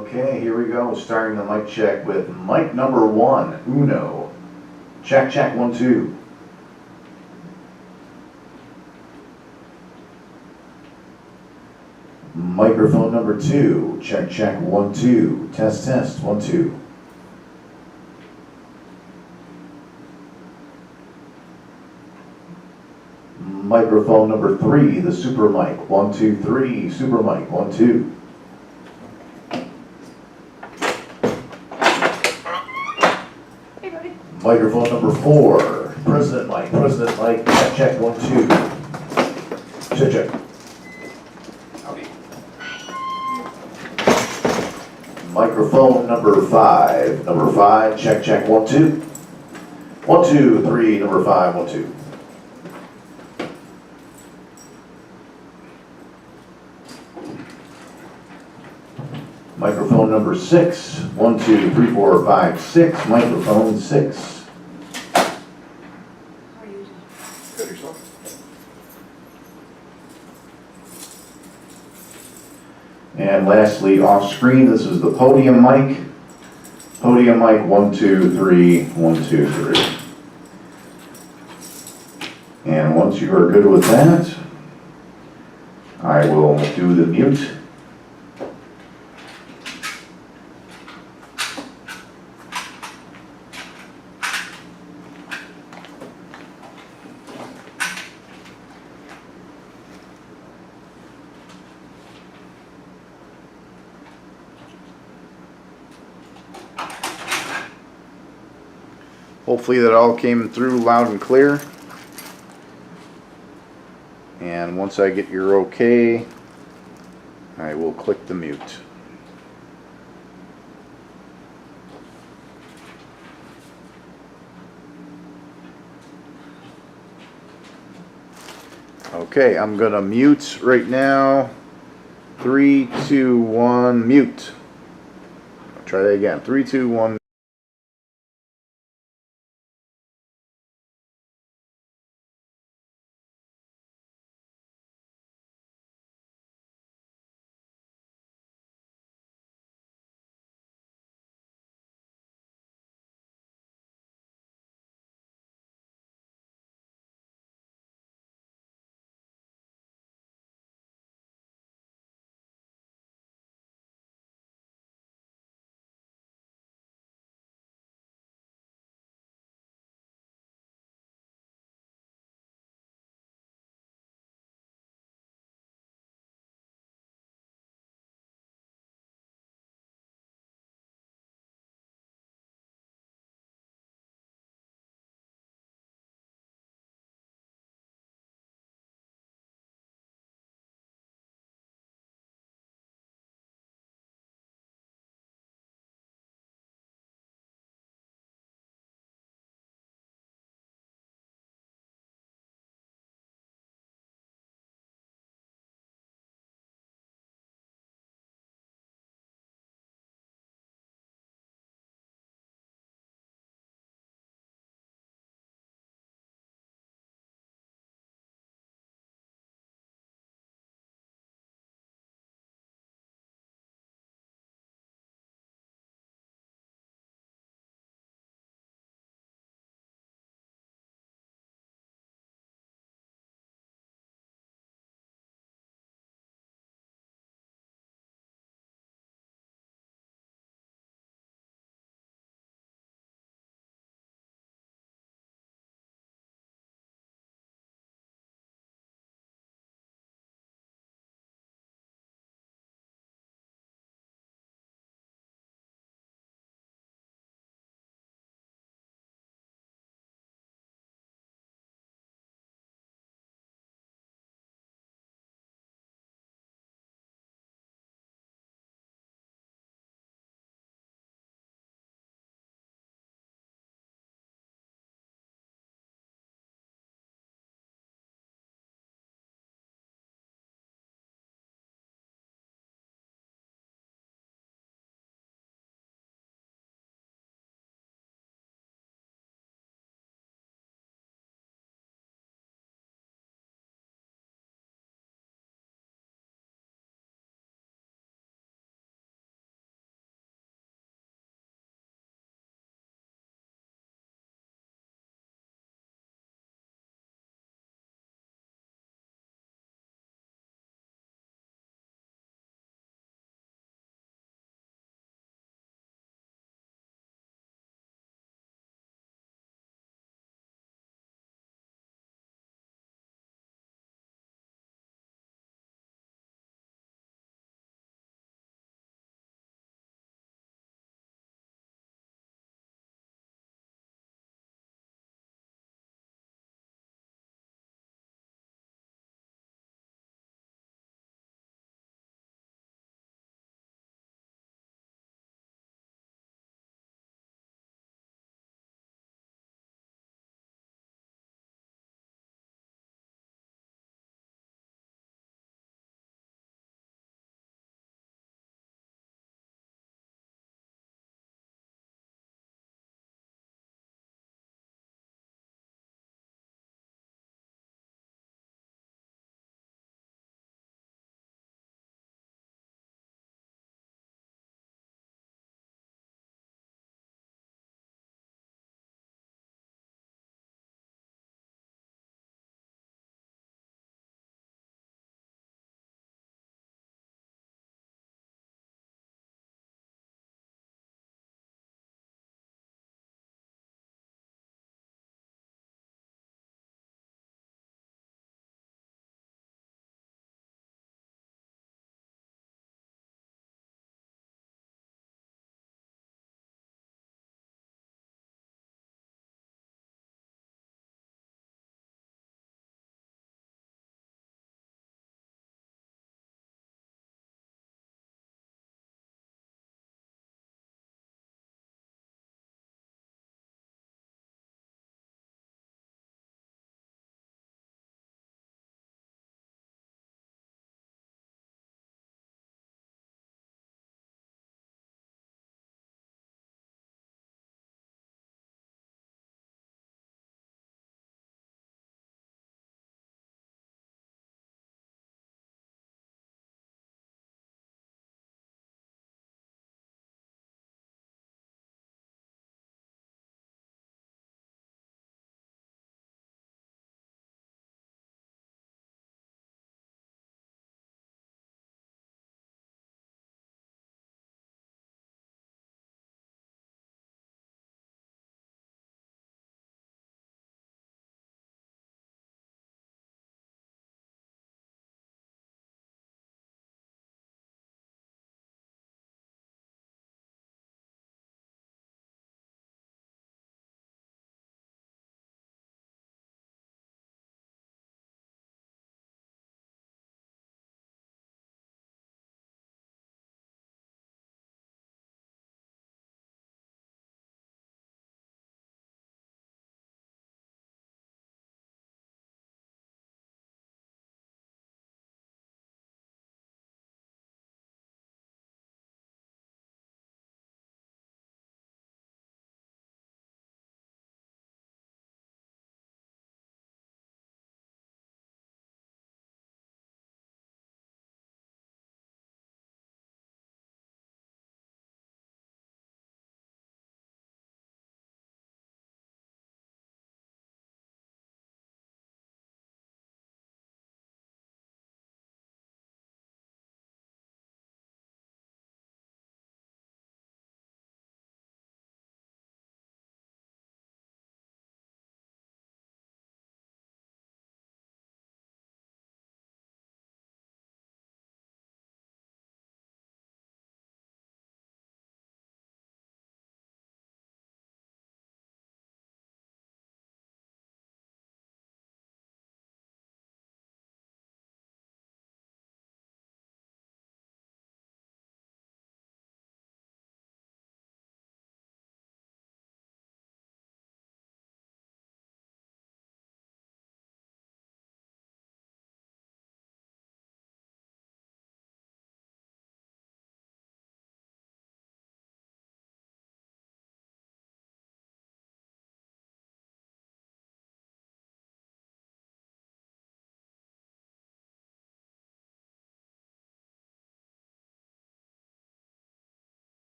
Okay, here we go. Starting the mic check with mic number 1, Uno. Check, check, 1, 2. Microphone number 2. Check, check, 1, 2. Test, test, 1, 2. Microphone number 3, the super mic. 1, 2, 3. Super mic. 1, 2. Hey, buddy. Microphone number 4, president mic. President mic. Check, check, 1, 2. Check, check. Howdy. Microphone number 5. Number 5. Check, check, 1, 2. 1, 2, 3. Number 5. 1, 2. Microphone number 6. 1, 2, 3, 4, 5, 6. Microphone 6. How are you doing? Good, yourself? And lastly, off screen, this is the podium mic. Podium mic 1, 2, 3. 1, 2, 3. And once you are good with that, I will do the mute. Hopefully that all came through loud and clear. And once I get your okay, I will click the mute. Okay, I'm gonna mute right now. 3, 2, 1, mute. I'll try that again. 3, 2, 1.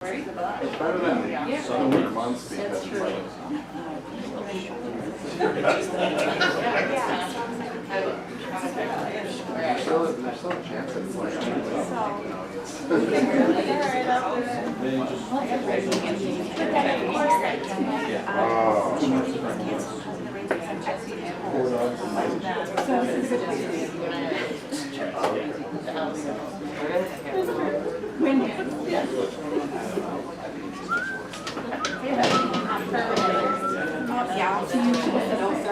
It's better than some winter months because it's like. There's still a chance that it's like.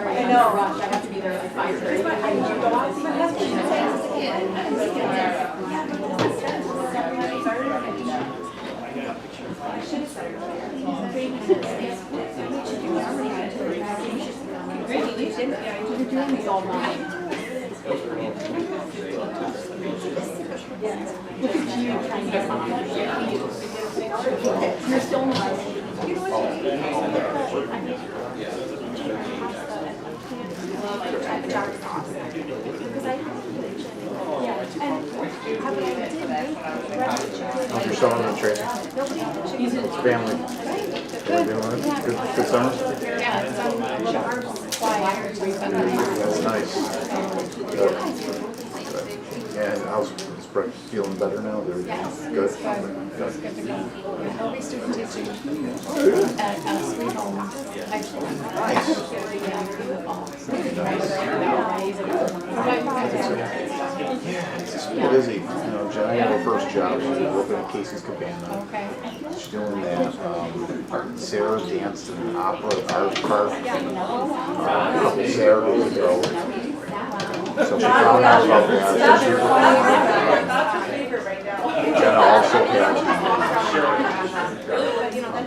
I know. I have to be there at 5:30. You're still not. How's your son on the train? It's family. Good summer? That's nice. Good. Yeah, and how's Brett feeling better now? Yes. Good. It's good to go. He'll be student teaching at Sweet Home. Actually. Nice. Yeah, through the fall. It is easy. You know, Jenny had her first job. She's working at Casey's Cabana. Okay. She's doing that. Sarah danced in an opera art park a couple Saturdays ago. So she found out about that. Jenna also had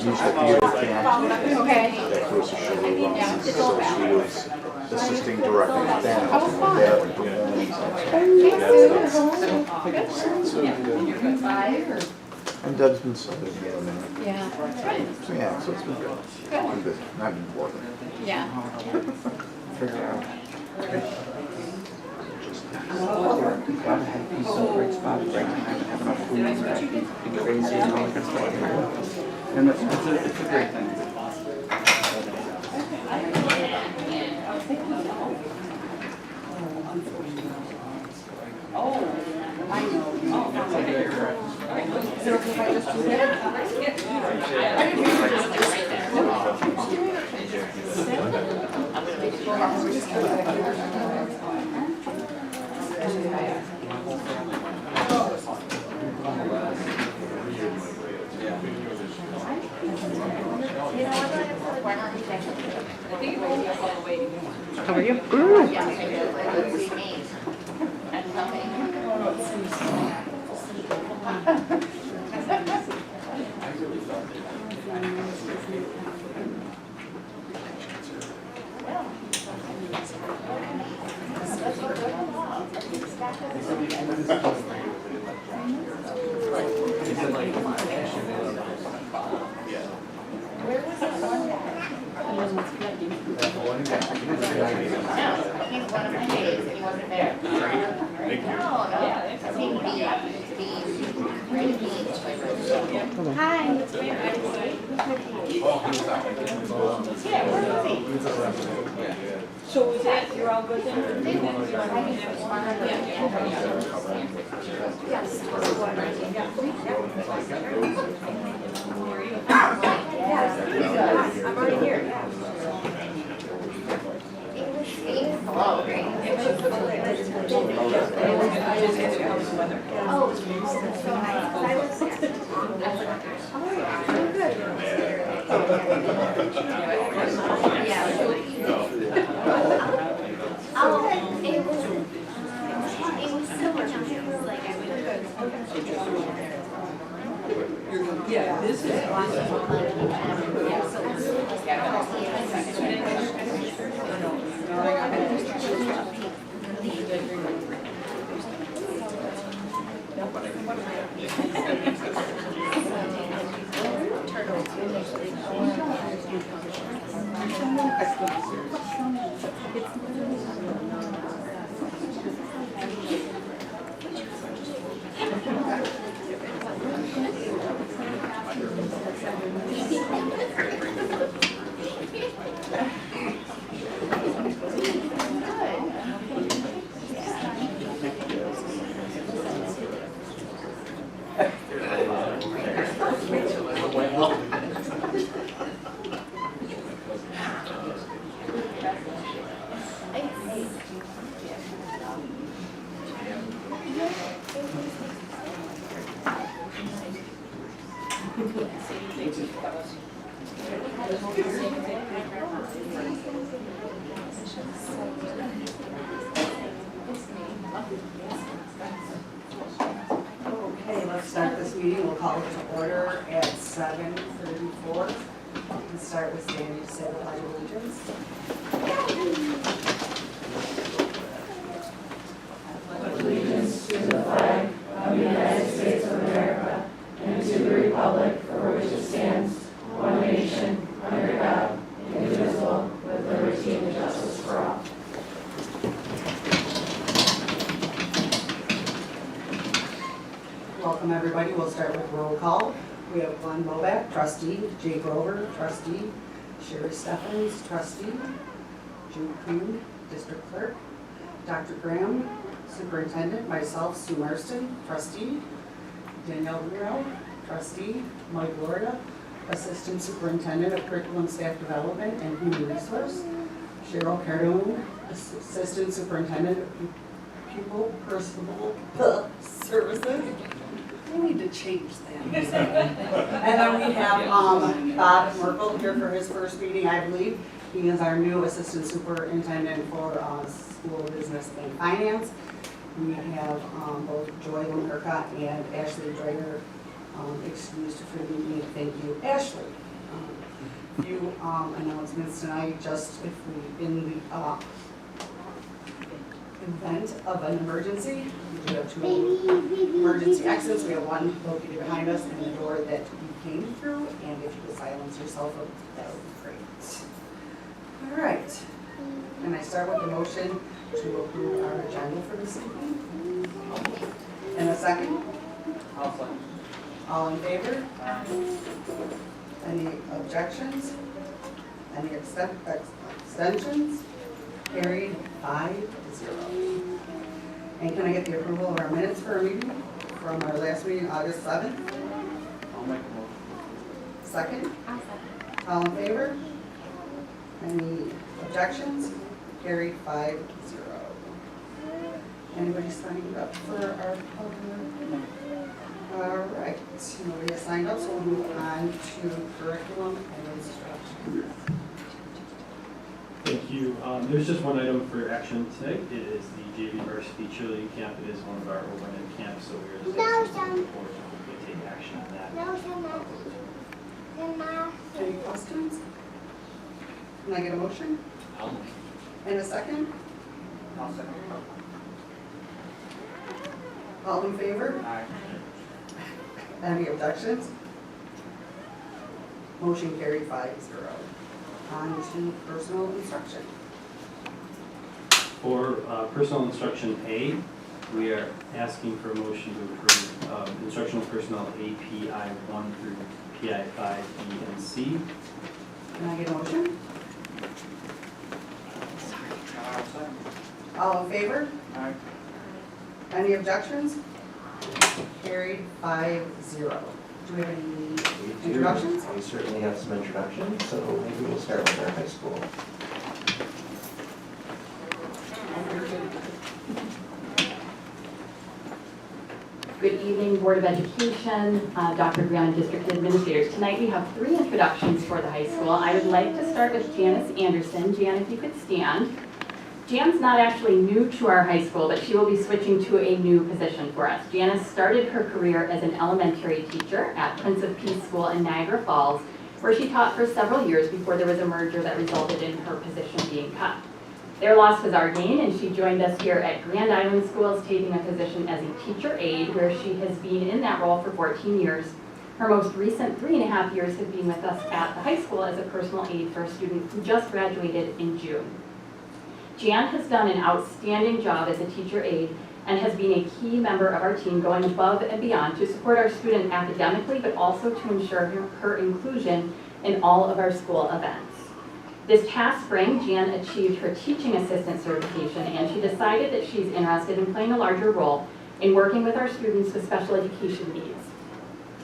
used the theater camp Okay. that Chris Sugar runs. So she was assisting directing that. That and Deb's been subbing here and there. Yeah. So yeah, so it's been good. Been busy. I've been working. Yeah. Figure out. Gotta have these so great spots, right time, have enough food, right? Be crazy and all that stuff. And it's a great thing. How are you? So is it, you're all good then? I'm already here. Hello, great. Oh, so I was there. It was so much fun. Like I went Yeah, this is. Okay, let's start this meeting. We'll call it to order at 7:34. Let's start with standing to say the pledge of allegiance. Welcome, everybody. We'll start with roll call. We have Glenn Bobak, trustee, Jay Grover, trustee, Sherry Stephens, trustee, Jude Kuhn, district clerk, Dr. Graham, superintendent, myself, Sue Marston, trustee, Danielle Reno, trustee, Mike Lorda, assistant superintendent of curriculum staff development and human resource, Cheryl Cardone, assistant superintendent of pupil personal services. We need to change that. And then we have Bob Merkel here for his first meeting, I believe. He is our new assistant superintendent for school business and finance. We have both Joy Lemurka and Ashley Dreyer excused for the meeting. Thank you, Ashley. Few announcements tonight, just if we, in the event of an emergency, we do have two emergency exits. We have one located behind us in the door that we came through, and if you could silence yourself, that would be great. All right. Can I start with the motion to approve our agenda for this evening? In a second? I'll second. All in favor? Any objections? Any abstentions? Carried 5-0. And can I get the approval of our minutes for our meeting from our last meeting, August 7th? I'll make a motion. Second? All in favor? Any objections? Carried 5-0. Anybody signed up for our public? All right, nobody has signed up, so we'll move on to curriculum and instruction. Thank you. There's just one item for action tonight. It is the JV varsity cheerleading camp. It is one of our overnight camps, so we are just asking the board to hopefully take action on that. Any questions? Can I get a motion? And a second? I'll second. All in favor? Aye. Any objections? Motion carried 5-0. On to personal instruction. For personal instruction A, we are asking for a motion to approve instructional personnel API 1 through PI 5, B, and C. Can I get a motion? I'll second. All in favor? Aye. Any objections? Carried 5-0. Do we have any introductions? We certainly have some introductions, so maybe we'll start with our high school. Good evening, Board of Education, Dr. Brianna, District Administrators. Tonight we have 3 introductions for the high school. I would like to start with Janice Anderson. Jan, if you could stand. Jan's not actually new to our high school, but she will be switching to a new position for us. Janice started her career as an elementary teacher at Prince of Peace School in Niagara Falls, where she taught for several years before there was a merger that resulted in her position being cut. Their loss was our gain, and she joined us here at Grand Island Schools, taking a position as a teacher aide, where she has been in that role for 14 years. Her most recent 3.5 years have been with us at the high school as a personal aide for a student who just graduated in June. Jan has done an outstanding job as a teacher aide and has been a key member of our team, going above and beyond to support our student academically, but also to ensure her inclusion in all of our school events. This past spring, Jan achieved her teaching assistant certification, and she decided that she's interested in playing a larger role in working with our students with special education needs.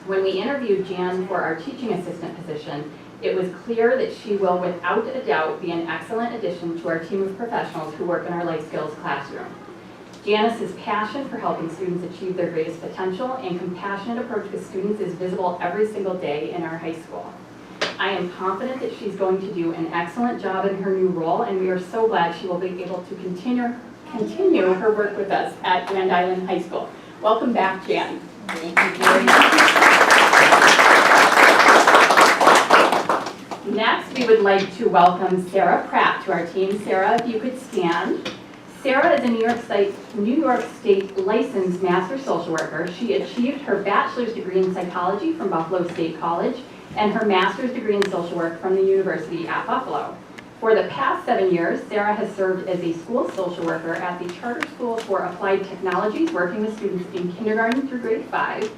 When we interviewed Jan for our teaching assistant position, It was clear that she will, without a doubt, be an excellent addition to our team of professionals who work in our life skills classroom. Janice's passion for helping students achieve their greatest potential and compassionate approach with students is visible every single day in our high school. I am confident that she's going to do an excellent job in her new role, and we are so glad she will be able to continue her work with us at Grand Island High School. Welcome back, Jan. Thank you very much. Next, we would like to welcome Sarah Pratt to our team. Sarah, if you could stand. Sarah is a New York State licensed master social worker. She achieved her bachelor's degree in psychology from Buffalo State College and her master's degree in social work from the University at Buffalo. For the past 7 years, Sarah has served as a school social worker at the Charter School for Applied Technologies, working with students in kindergarten through grade 5.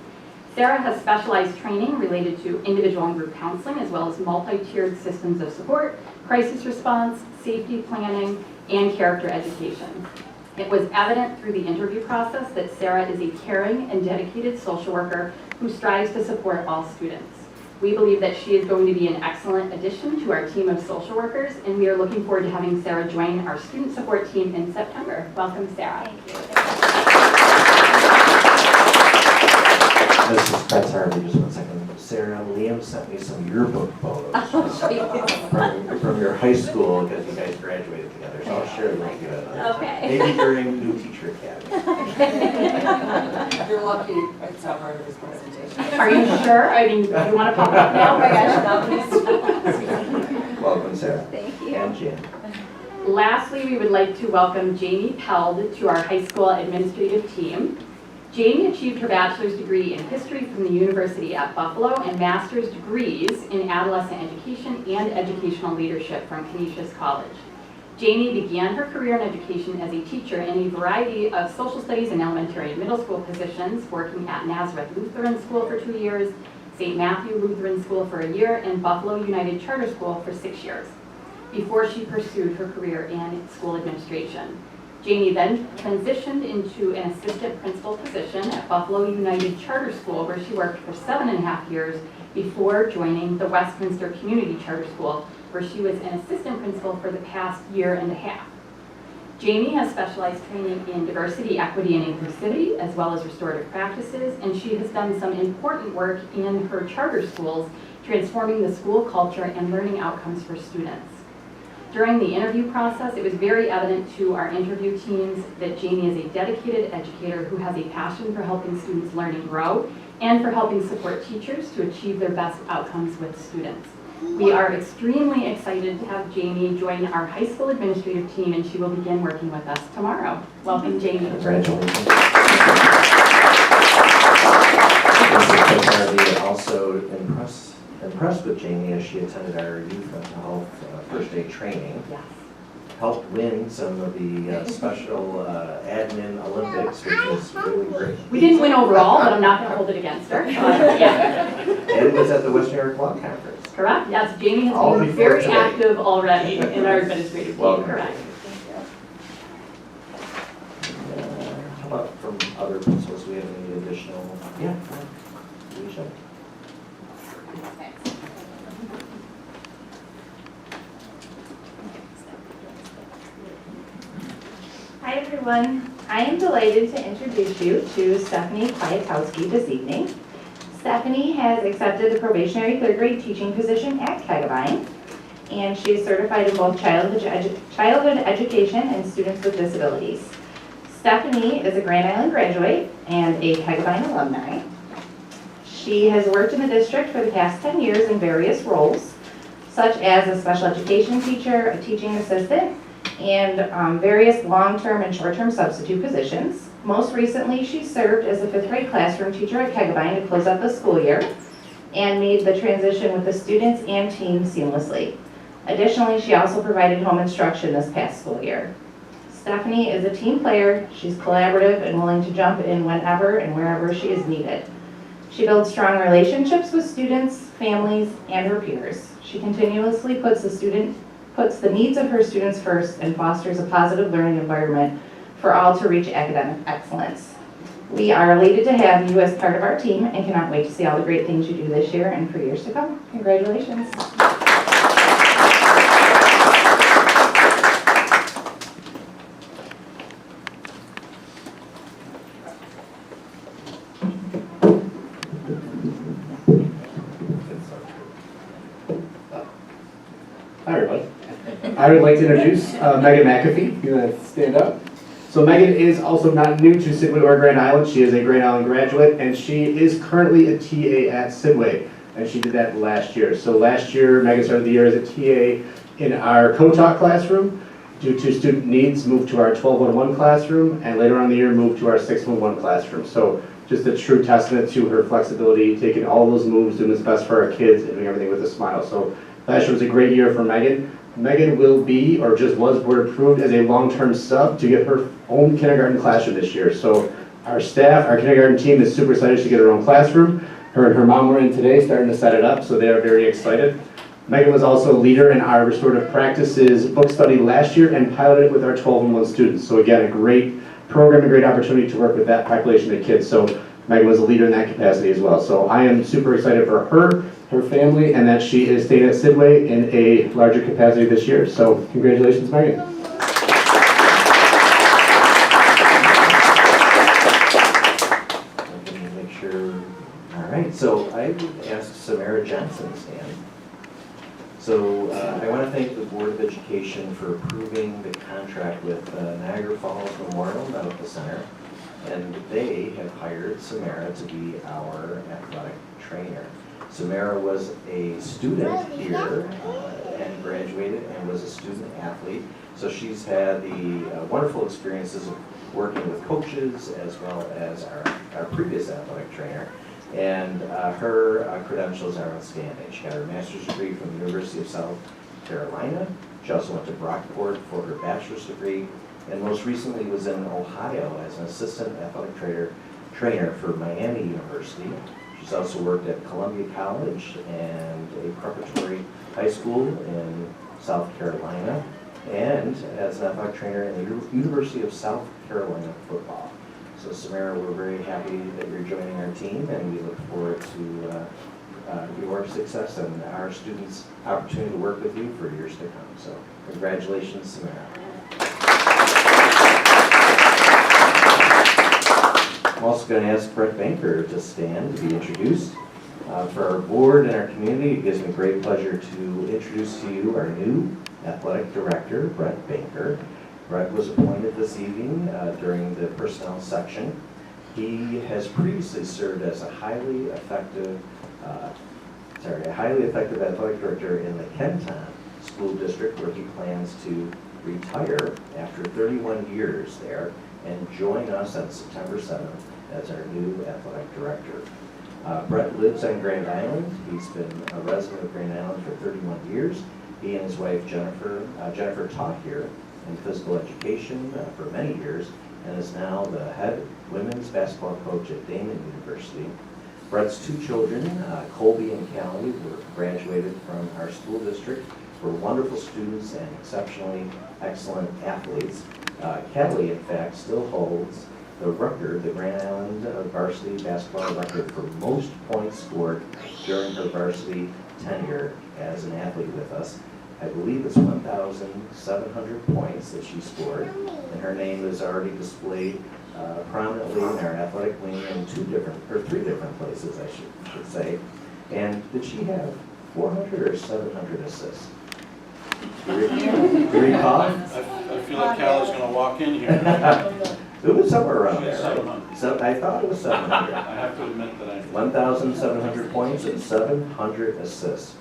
Sarah has specialized training related to individual and group counseling, as well as multi-tiered systems of support, crisis response, safety planning, and character education. It was evident through the interview process that Sarah is a caring and dedicated social worker who strives to support all students. We believe that she is going to be an excellent addition to our team of social workers, and we are looking forward to having Sarah join our student support team in September. Welcome, Sarah. Thank you. This is Pat Harvey, just 1 second. Sarah, Liam sent me some yearbook photos from your high school because you guys graduated together, so I'll share them with you. Okay. Maybe during New Teacher Academy. You're lucky it's not part of his presentation. Are you sure? I mean, do you want to pop up now? Oh my gosh, no, Welcome, Sarah. thank you. And Jan. Lastly, we would like to welcome Jamie Peld to our high school administrative team. Jamie achieved her bachelor's degree in history from the University at Buffalo and master's degrees in adolescent education and educational leadership from Canisius College. Jamie began her career in education as a teacher in a variety of social studies and elementary and middle school positions, working at Nazareth Lutheran School for 2 years, St. Matthew Lutheran School for a year, and Buffalo United Charter School for 6 years, before she pursued her career in school administration. Jamie then transitioned into an assistant principal position at Buffalo United Charter School, where she worked for 7.5 years before joining the Westminster Community Charter School, where she was an assistant principal for the past 1.5 years. Jamie has specialized training in diversity, equity, and inclusivity, as well as restorative practices, and she has done some important work in her charter schools, transforming the school culture and learning outcomes for students. During the interview process, it was very evident to our interview teams that Jamie is a dedicated educator who has a passion for helping students learn and grow, and for helping support teachers to achieve their best outcomes with students. We are extremely excited to have Jamie join our high school administrative team, and she will begin working with us tomorrow. Welcome, Jamie. Congratulations. Mrs. Harvey also impressed with Jamie as she attended our youth mental health first aid training. Yes. Helped win some of the special admin Olympics, which was really great. We didn't win overall, but I'm not going to hold it against her. Yeah. And was at the West New York Law Conference. Correct? Yes, Jamie All has been before very today. active already in our administrative team. Welcome. Correct. How about from other principals? Do we have any additional? Yeah. Alicia? Hi everyone, I am delighted to introduce you to Stephanie Kwiatkowski this evening. Stephanie has accepted the probationary 3rd grade teaching position at Kettevine, and she is certified in both childhood education and students with disabilities. Stephanie is a Grand Island graduate and a Kettevine alumni. She has worked in the district for the past 10 years in various roles, such as a special education teacher, a teaching assistant, and various long-term and short-term substitute positions. Most recently, she served as a 5th grade classroom teacher at Kettevine to close out the school year and made the transition with the students and team seamlessly. Additionally, she also provided home instruction this past school year. Stephanie is a team player. She's collaborative and willing to jump in whenever and wherever she is needed. She builds strong relationships with students, families, and her peers. She continuously puts the needs of her students first and fosters a positive learning environment for all to reach academic excellence. We are elated to have you as part of our team and cannot wait to see all the great things you do this year and for years to come. Congratulations. I would like to introduce Megan McAfee. You want to stand up? So Megan is also not new to Sidway or Grand Island. She is a Grand Island graduate, and she is currently a TA at Sidway, and she did that last year. So last year, Megan started the year as a TA in our co-taught classroom. Due to student needs, moved to our 1211 classroom, and later on in the year, moved to our 611 classroom. So just a true testament to her flexibility, taking all those moves, doing what's best for our kids, and doing everything with a smile. So last year was a great year for Megan. Megan will be, or just was board approved as a long-term sub to get her own kindergarten classroom this year. So our staff, our kindergarten team is super excited to get her own classroom. Her and her mom were in today starting to set it up, so they are very excited. Megan was also a leader in our restorative practices book study last year and piloted it with our 12-1 students. So again, a great program, a great opportunity to work with that population of kids. So Megan was a leader in that capacity as well. So I am super excited for her family, and that she is staying at Sidway in a larger capacity this year. So congratulations, Megan. Let me make sure. All right, so I would ask Samara Johnson to stand. So I want to thank the Board of Education for approving the contract with Niagara Falls Memorial Medical Center, and they have hired Samara to be our athletic trainer. Samara was a student here and graduated and was a student athlete, so she's had the wonderful experiences of working with coaches as well as our previous athletic trainer. And her credentials are outstanding. She got her master's degree from the University of South Carolina. She also went to Brockport for her bachelor's degree, and most recently was in Ohio as an assistant athletic trainer for Miami University. She's also worked at Columbia College and a preparatory high school in South Carolina, and as an athletic trainer in the University of South Carolina football. So Samara, we're very happy that you're joining our team, and we look forward to your success and our students' opportunity to work with you for years to come. So congratulations, Samara. I'm also going to ask Brett Banker to stand to be introduced. For our board and our community, it gives me great pleasure to introduce to you our new athletic director, Brett Banker. Brett was appointed this evening during the personnel section. He has previously served as a highly effective athletic director in the Kenton School District, where he plans to retire after 31 years there and join us on September 7th as our new athletic director. Brett lives on Grand Island. He's been a resident of Grand Island for 31 years. He and his wife Jennifer taught here in physical education for many years, and is now the head women's basketball coach at Damon University. Brett's two children, Colby and Callie, were graduated from our school district, were wonderful students and exceptionally excellent athletes. Kelly, in fact, still holds the record, the Grand Island varsity basketball record for most points scored during her varsity tenure as an athlete with us. I believe it's 1,700 points that she scored, and her name is already displayed prominently in our athletic wing in three different places, I should say. And did she have 400 or 700 assists? Do you recall? I feel like Callie's going to walk in here. It was somewhere around there, 700. right? So I thought it was 700. I have to admit that I... 1,700 points and 700 assists.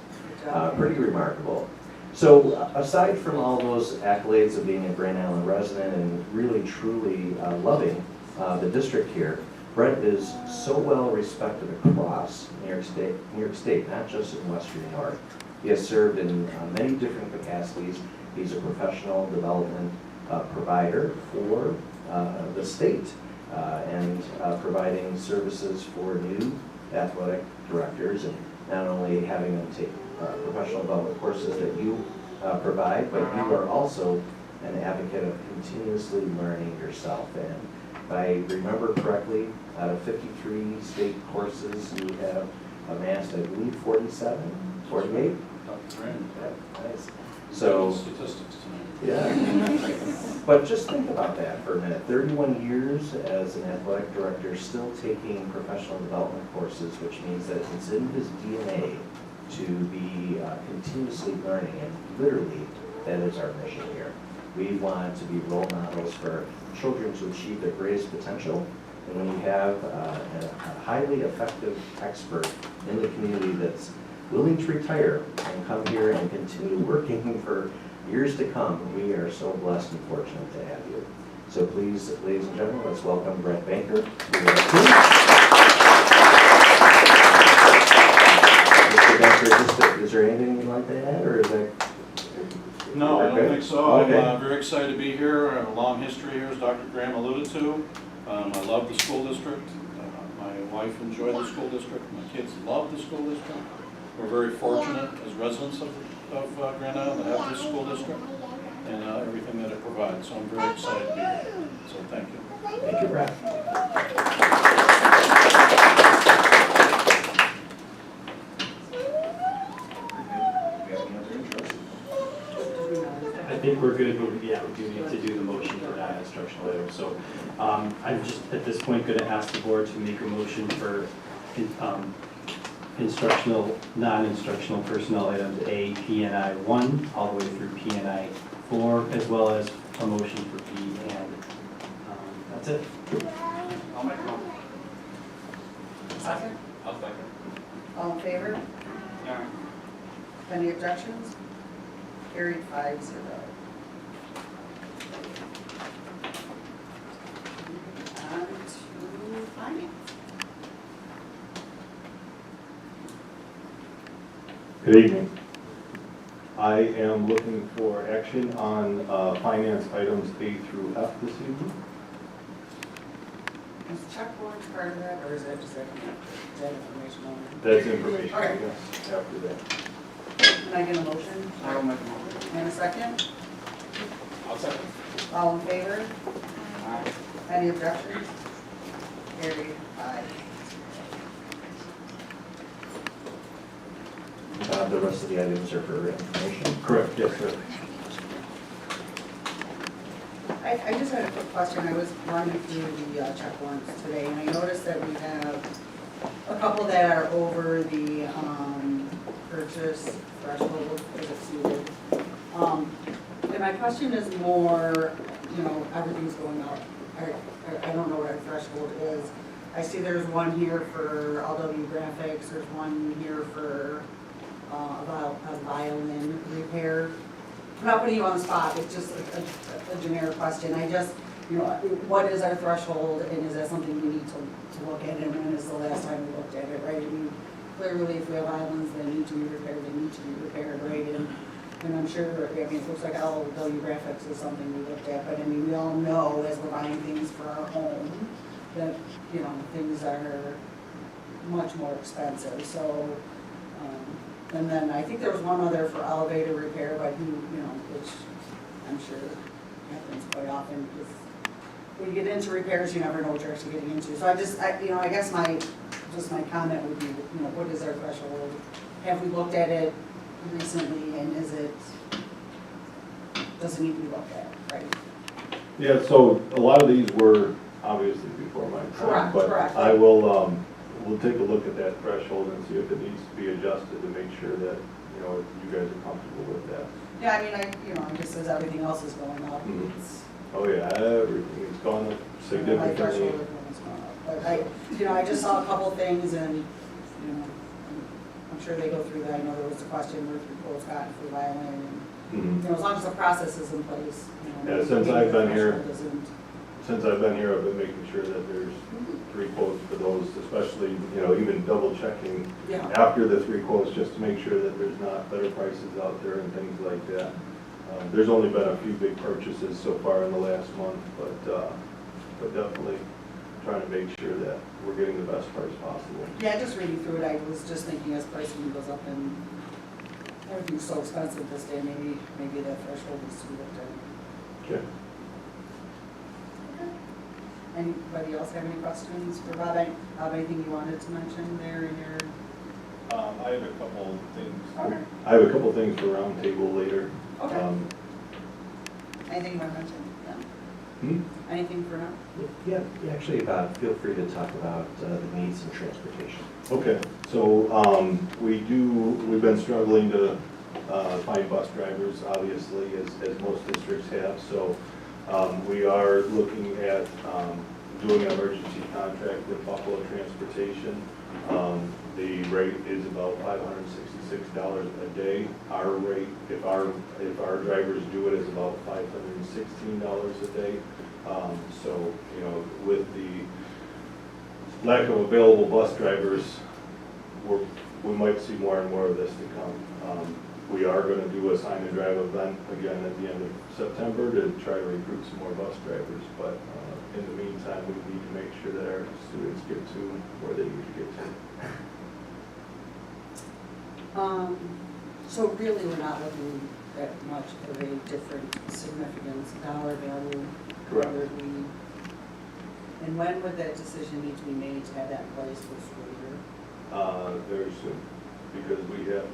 Pretty remarkable. So aside from all those accolades of being a Grand Island resident and really truly loving the district here, Brett is so well respected across New York State, not just in Western New York. He has served in many different capacities. He's a professional development provider for the state and providing services for new athletic directors, and not only having them take professional development courses that you provide, but you are also an advocate of continuously learning yourself. And if I remember correctly, out of 53 state courses, you have amassed, I believe, 47, 48? That's right. Yeah, nice. So, statistics tonight. Yeah. But just think about that for a minute. 31 years as an athletic director, still taking professional development courses, which means that it's in his DNA to be continuously learning, and literally, that is our mission here. We want to be role models for children to achieve their greatest potential. And when you have a highly effective expert in the community that's willing to retire and come here and continue working for years to come, we are so blessed and fortunate to have you. So please, ladies and gentlemen, let's welcome Brett Banker to our team. Mr. Banker, is there anything you'd like to add, or is that? No, I don't think so. Okay. I'm very excited to be here. I have a long history here, as Dr. Graham alluded to. I love the school district. My wife enjoyed the school district. My kids love the school district. We're very fortunate as residents of Grand Island to have this school district and everything that it provides. So I'm very excited to be here. So thank you. Thank you, Brett. I think we're good, but yeah, we do need to do the motion for non-instructional items. So I'm just at this point going to ask the board to make a motion for instructional, non-instructional personnel items A, P, and I 1, all the way through P and I 4, as well as a motion for P, and that's it. I'll make a motion. Second? I'll second. All in favor? Yeah. Any objections? Carried 5-0. On to finance. Good evening. I am looking for action on finance items A through F this evening. Is check warrants part of that, or is that just that information only? That's information, Okay. yes, after that. Can I get a motion? I will make a motion. And a second? I'll second. All in favor? Aye. Any objections? Carried 5. The rest of the items are for information. Correct, yes, sir. I just had a quick question. I was running through the check warrants today, and I noticed that we have a couple that are over the purchase threshold as exceeded. And my question is more, everything's going up. I don't know what our threshold is. I see there's one here for LW Graphics, there's one here for a violin repair. I'm not putting you on the spot, it's just a generic question. I just, what is our threshold, and is that something we need to look at, and when is the last time we looked at it, right? I mean, clearly if we have islands that need to be repaired, they need to be repaired, right? And I'm sure, it looks like LW Graphics is something we looked at, but I mean, we all know as we're buying things for our home, that, things are much more expensive, so, and then I think there was one other for elevator repair, but which I'm sure happens quite often, because when you get into repairs, you never know what you're actually getting into. So I guess my comment would be, what is our threshold? Have we looked at it recently, and does it need to be looked at, right? Yeah, so a lot of these were obviously before my time. Correct. I will, we'll take a look at that threshold and see if it needs to be adjusted to make sure that, you guys are comfortable with that. Yeah, I guess as everything else is going up, Mhm. it's. Oh, yeah, everything has gone up My significantly. threshold has gone up. But I just saw a couple things, and, I'm sure they go through that. I know there was a question where three quotes got for violin, and, as long as the process is in place, Yeah, since I've been here, threshold isn't- I've been making sure that there's 3 quotes for those, especially, even double checking Yeah. after the 3 quotes, just to make sure that there's not better prices out there and things like that. There's only been a few big purchases so far in the last month, but definitely trying to make sure that we're getting the best price possible. Yeah, just reading through it, I was just thinking as pricing goes up and everything's so expensive this day, maybe that threshold needs to be looked at. Okay. Anybody else have any questions for Bob? Bob, anything you wanted to mention there in your? I have a couple things. Okay. I have a couple things for roundtable later. Okay. Anything you want to mention? Anything for now? Yeah, actually, feel free to talk about the needs in transportation. Okay, so we've been struggling to find bus drivers, obviously, as most districts have. So we are looking at doing an emergency contract with Buffalo Transportation. The rate is about $566 a day. Our rate, if our drivers do it, is about $516 a day. So, you know, with the lack of available bus drivers, we might see more and more of this to come. We are going to do a sign and drive event again at the end of September to try to recruit some more bus drivers, but in the meantime, we need to make sure that our students get to where they need to get to. So really, we're not looking at much of a different significance, dollar value. Correct. whether we- And when would that decision need to be made to have that in place for school year? Very soon, because we have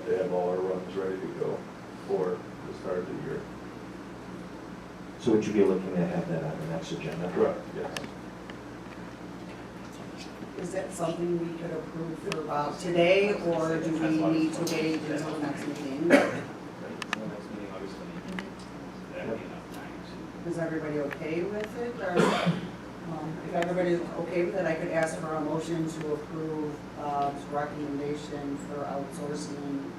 to have all our runs ready to go for the start of the year. So would you be looking to have that on the next agenda? Correct, yes. Is that something we could approve for about today, or do we need to wait until the next meeting? Is everybody okay with it, or, if everybody's okay with it, I could ask for a motion to approve, recommendation for outsourcing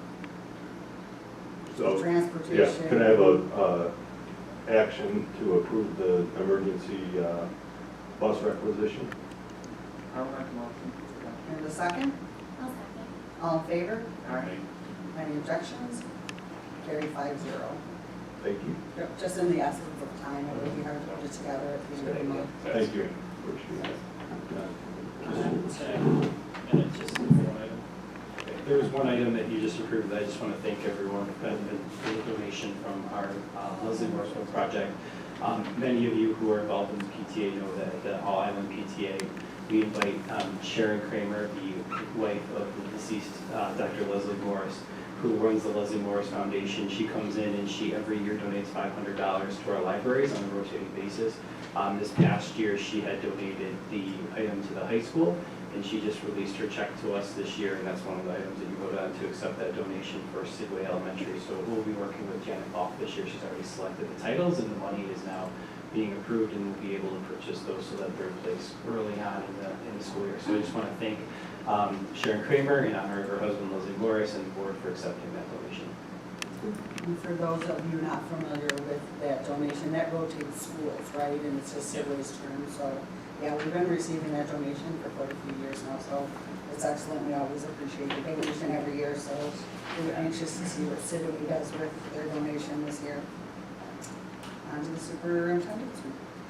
So, transportation. yeah, can I have a action to approve the emergency bus requisition? I'll make a motion. And a second? I'll second. All in favor? Aye. Any objections? Carry 5-0. Thank you. Yep, just in the essence of time, it would be hard to put it together at the end of the month. Thank you. Appreciate it. And it's just one item. There was one item that you just approved that I just want to thank everyone for the donation from our Leslie Morsville project. Many of you who are involved in the PTA know that the All Island PTA, we invite Sharon Kramer, the wife of the deceased Dr. Leslie Morris, who runs the Leslie Morris Foundation. She comes in and she every year donates $500 to our libraries on a rotating basis. This past year, she had donated the item to the high school, and she just released her check to us this year, and that's one of the items that you voted on to accept that donation for Sidway Elementary. So we'll be working with Janet Falk this year. She's already selected the titles, and the money is now being approved, and we'll be able to purchase those so that they're in place early on in the school year. So I just want to thank Sharon Kramer in honor of her husband Leslie Morris and the board for accepting that donation. And for those of you not familiar with that donation, that rotates schools, right? And it's just Sidway's term. So, yeah, we've been receiving that donation for quite a few years now. So it's excellent. We always appreciate the donation every year. So we're anxious to see what Sidway does with their donation this year. On to the superintendent's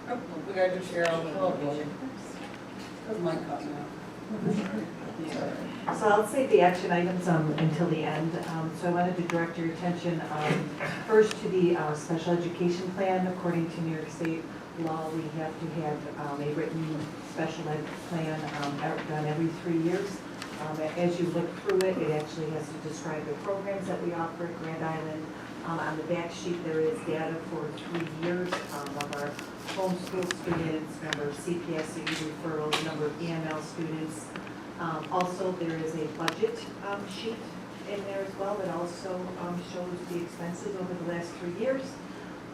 report. Oh, we got to share all the Because mine cut me So I'll save the action items until the end. So I wanted to direct your attention first to the special education plan. According to New York State law, we have to have a written special ed plan done every 3 years. As you look through it, it actually has to describe the programs that we offer at Grand Island. On the back sheet, there is data for 3 years of our homeschool students, number of CPSE referrals, number of EML students. Also, there is a budget sheet in there as well that also shows the expenses over the last 3 years.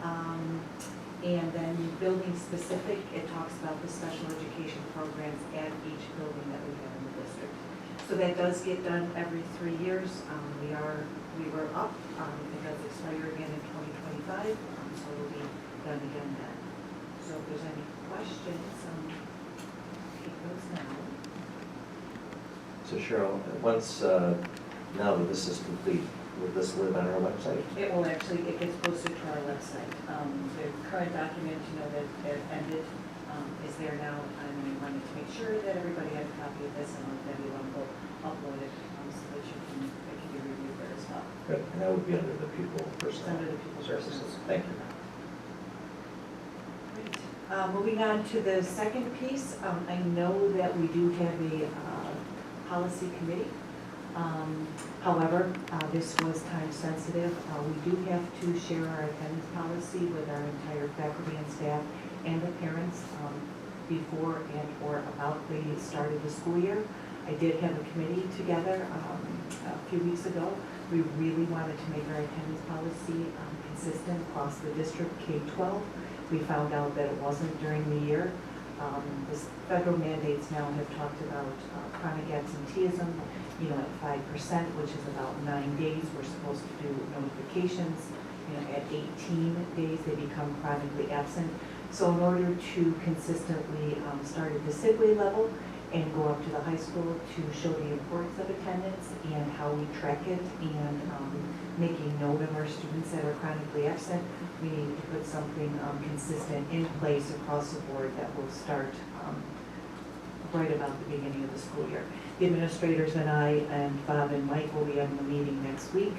And then building specific, it talks about the special education programs at each building that we have in the district. So that does get done every 3 years. We were up, it does expire again in 2025, so it will be done again then. So if there's any questions, take those now. So Cheryl, once, now that this is complete, will this live on our website? It will actually, it gets posted to our website. The current document, that ended, is there now, and we wanted to make sure that everybody had a copy of this, and everyone will upload it, so that it can be reviewed there as well. Good, and that would be under the pupil personnel Under the pupil services. personnel. Thank you. Great. Moving on to the second piece, I know that we do have a policy committee. However, this was time sensitive. We do have to share our attendance policy with our entire faculty and staff and the parents before and or about the start of the school year. I did have a committee together a few weeks ago. We really wanted to make our attendance policy consistent across the district K-12. We found out that it wasn't during the year. The federal mandates now have talked about chronic absenteeism, you know, at 5%, which is about 9 days. We're supposed to do notifications. You know, at 18 days, they become chronically absent. So in order to consistently start at the Sidway level and go up to the high school to show the importance of attendance and how we track it and making note of our students that are chronically absent, we need to put something consistent in place across the board that will start right about the beginning of the school year. The administrators and I and Bob and Mike will be having a meeting next week.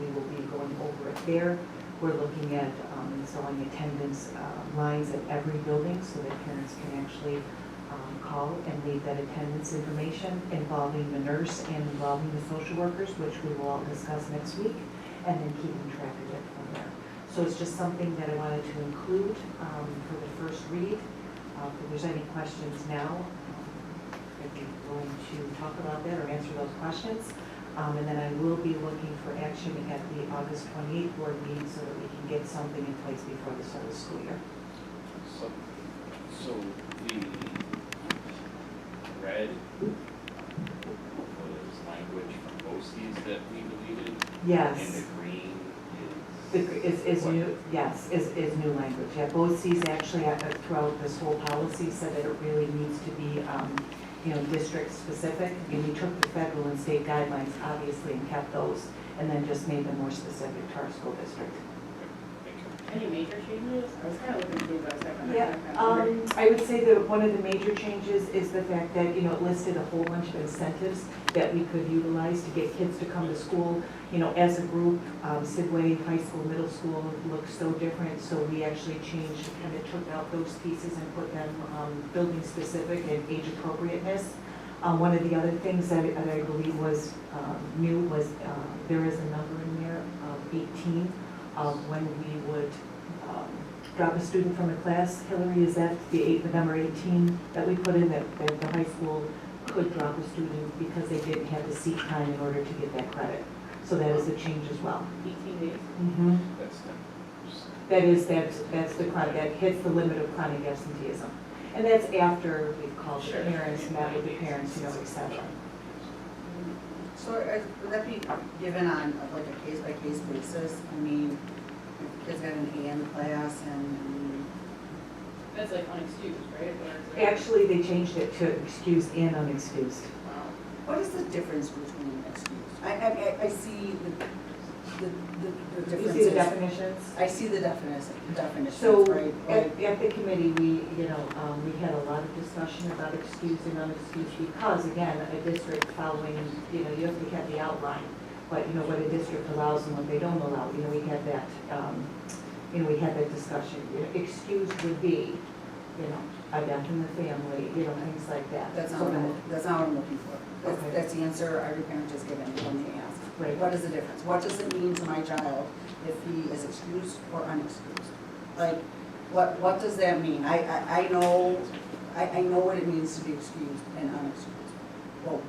We will be going over it there. We're looking at installing attendance lines at every building so that parents can actually call and leave that attendance information involving the nurse and involving the social workers, which we will all discuss next week, and then keeping track of it from there. So it's just something that I wanted to include for the first read. If there's any questions now, I'd be willing to talk about that or answer those questions. And then I will be looking for action at the August 28th board meeting so that we can get something in place before the start of the school year. So the red was language from BOCES that we deleted? Yes. And the green Is new, yes, is new language. Yeah, BOCES actually throughout this whole policy said that it really needs to be you know, district specific. And we took the federal and state guidelines, obviously, and kept those, and then just made them more specific to our school district. Any major changes? I was kind of looking through those. Yeah, I would say that one of the major changes is the fact that, you know, it listed a whole bunch of incentives that we could utilize to get kids to come to school. You know, as a group, Sidway High School, middle school looks so different, so we actually changed, kind of took out those pieces and put them building specific and age appropriateness. One of the other things that I believe was new was there is a number in there of 18 when we would drop a student from a class. Hillary, is that the number 18 that we put in that the high school could drop a student because they didn't have the seat time in order to get that credit? So that is a change as well. 18 days? Mm-hmm. That's That's the chronic, that hits the limit of chronic absenteeism. And that's after we've called the parents, met with the parents, you know, et cetera. So would that be given on like a case-by-case basis? I mean, if the kids got an A in the class and... That's like unexcused, right? Or is it... Actually, they changed it to excused and unexcused. Wow. What is the difference between excused? I see the differences. You see the definitions? I see the definitions, So right? at the committee, we had a lot of discussion about excused and unexcused because, again, a district following, you know, you have to have the outline, but, you know, what a district allows and what they don't allow. You know, we had that, we had that discussion. You know, excused would be, you know, a death in the family, you know, things like that. That's not what I'm looking for. Okay. That's the answer every parent is given when they ask. Right. What is the difference? What does it mean to my child if he is excused or unexcused? Like, what does that mean? I know what it means to be excused and unexcused. Well,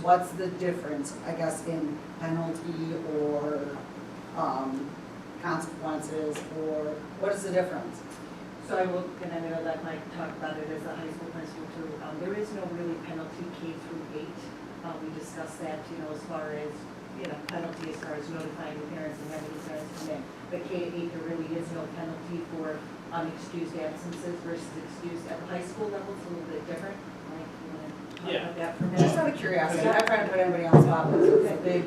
what's the difference, I guess, in penalty or consequences, or what is the difference? So I will, and I'm going to let Mike talk about it as a high school principal too. There is no really penalty K through 8. We discussed that, you know, as far as, you know, penalty as far as notifying the parents and having the parents come in. But K to 8, there really is no penalty for unexcused absences versus excused. At the high school level, it's a little bit different. Mike, you want to talk about that for a minute? Just out of curiosity, I'm not trying to put anybody on the spot, but it's a big...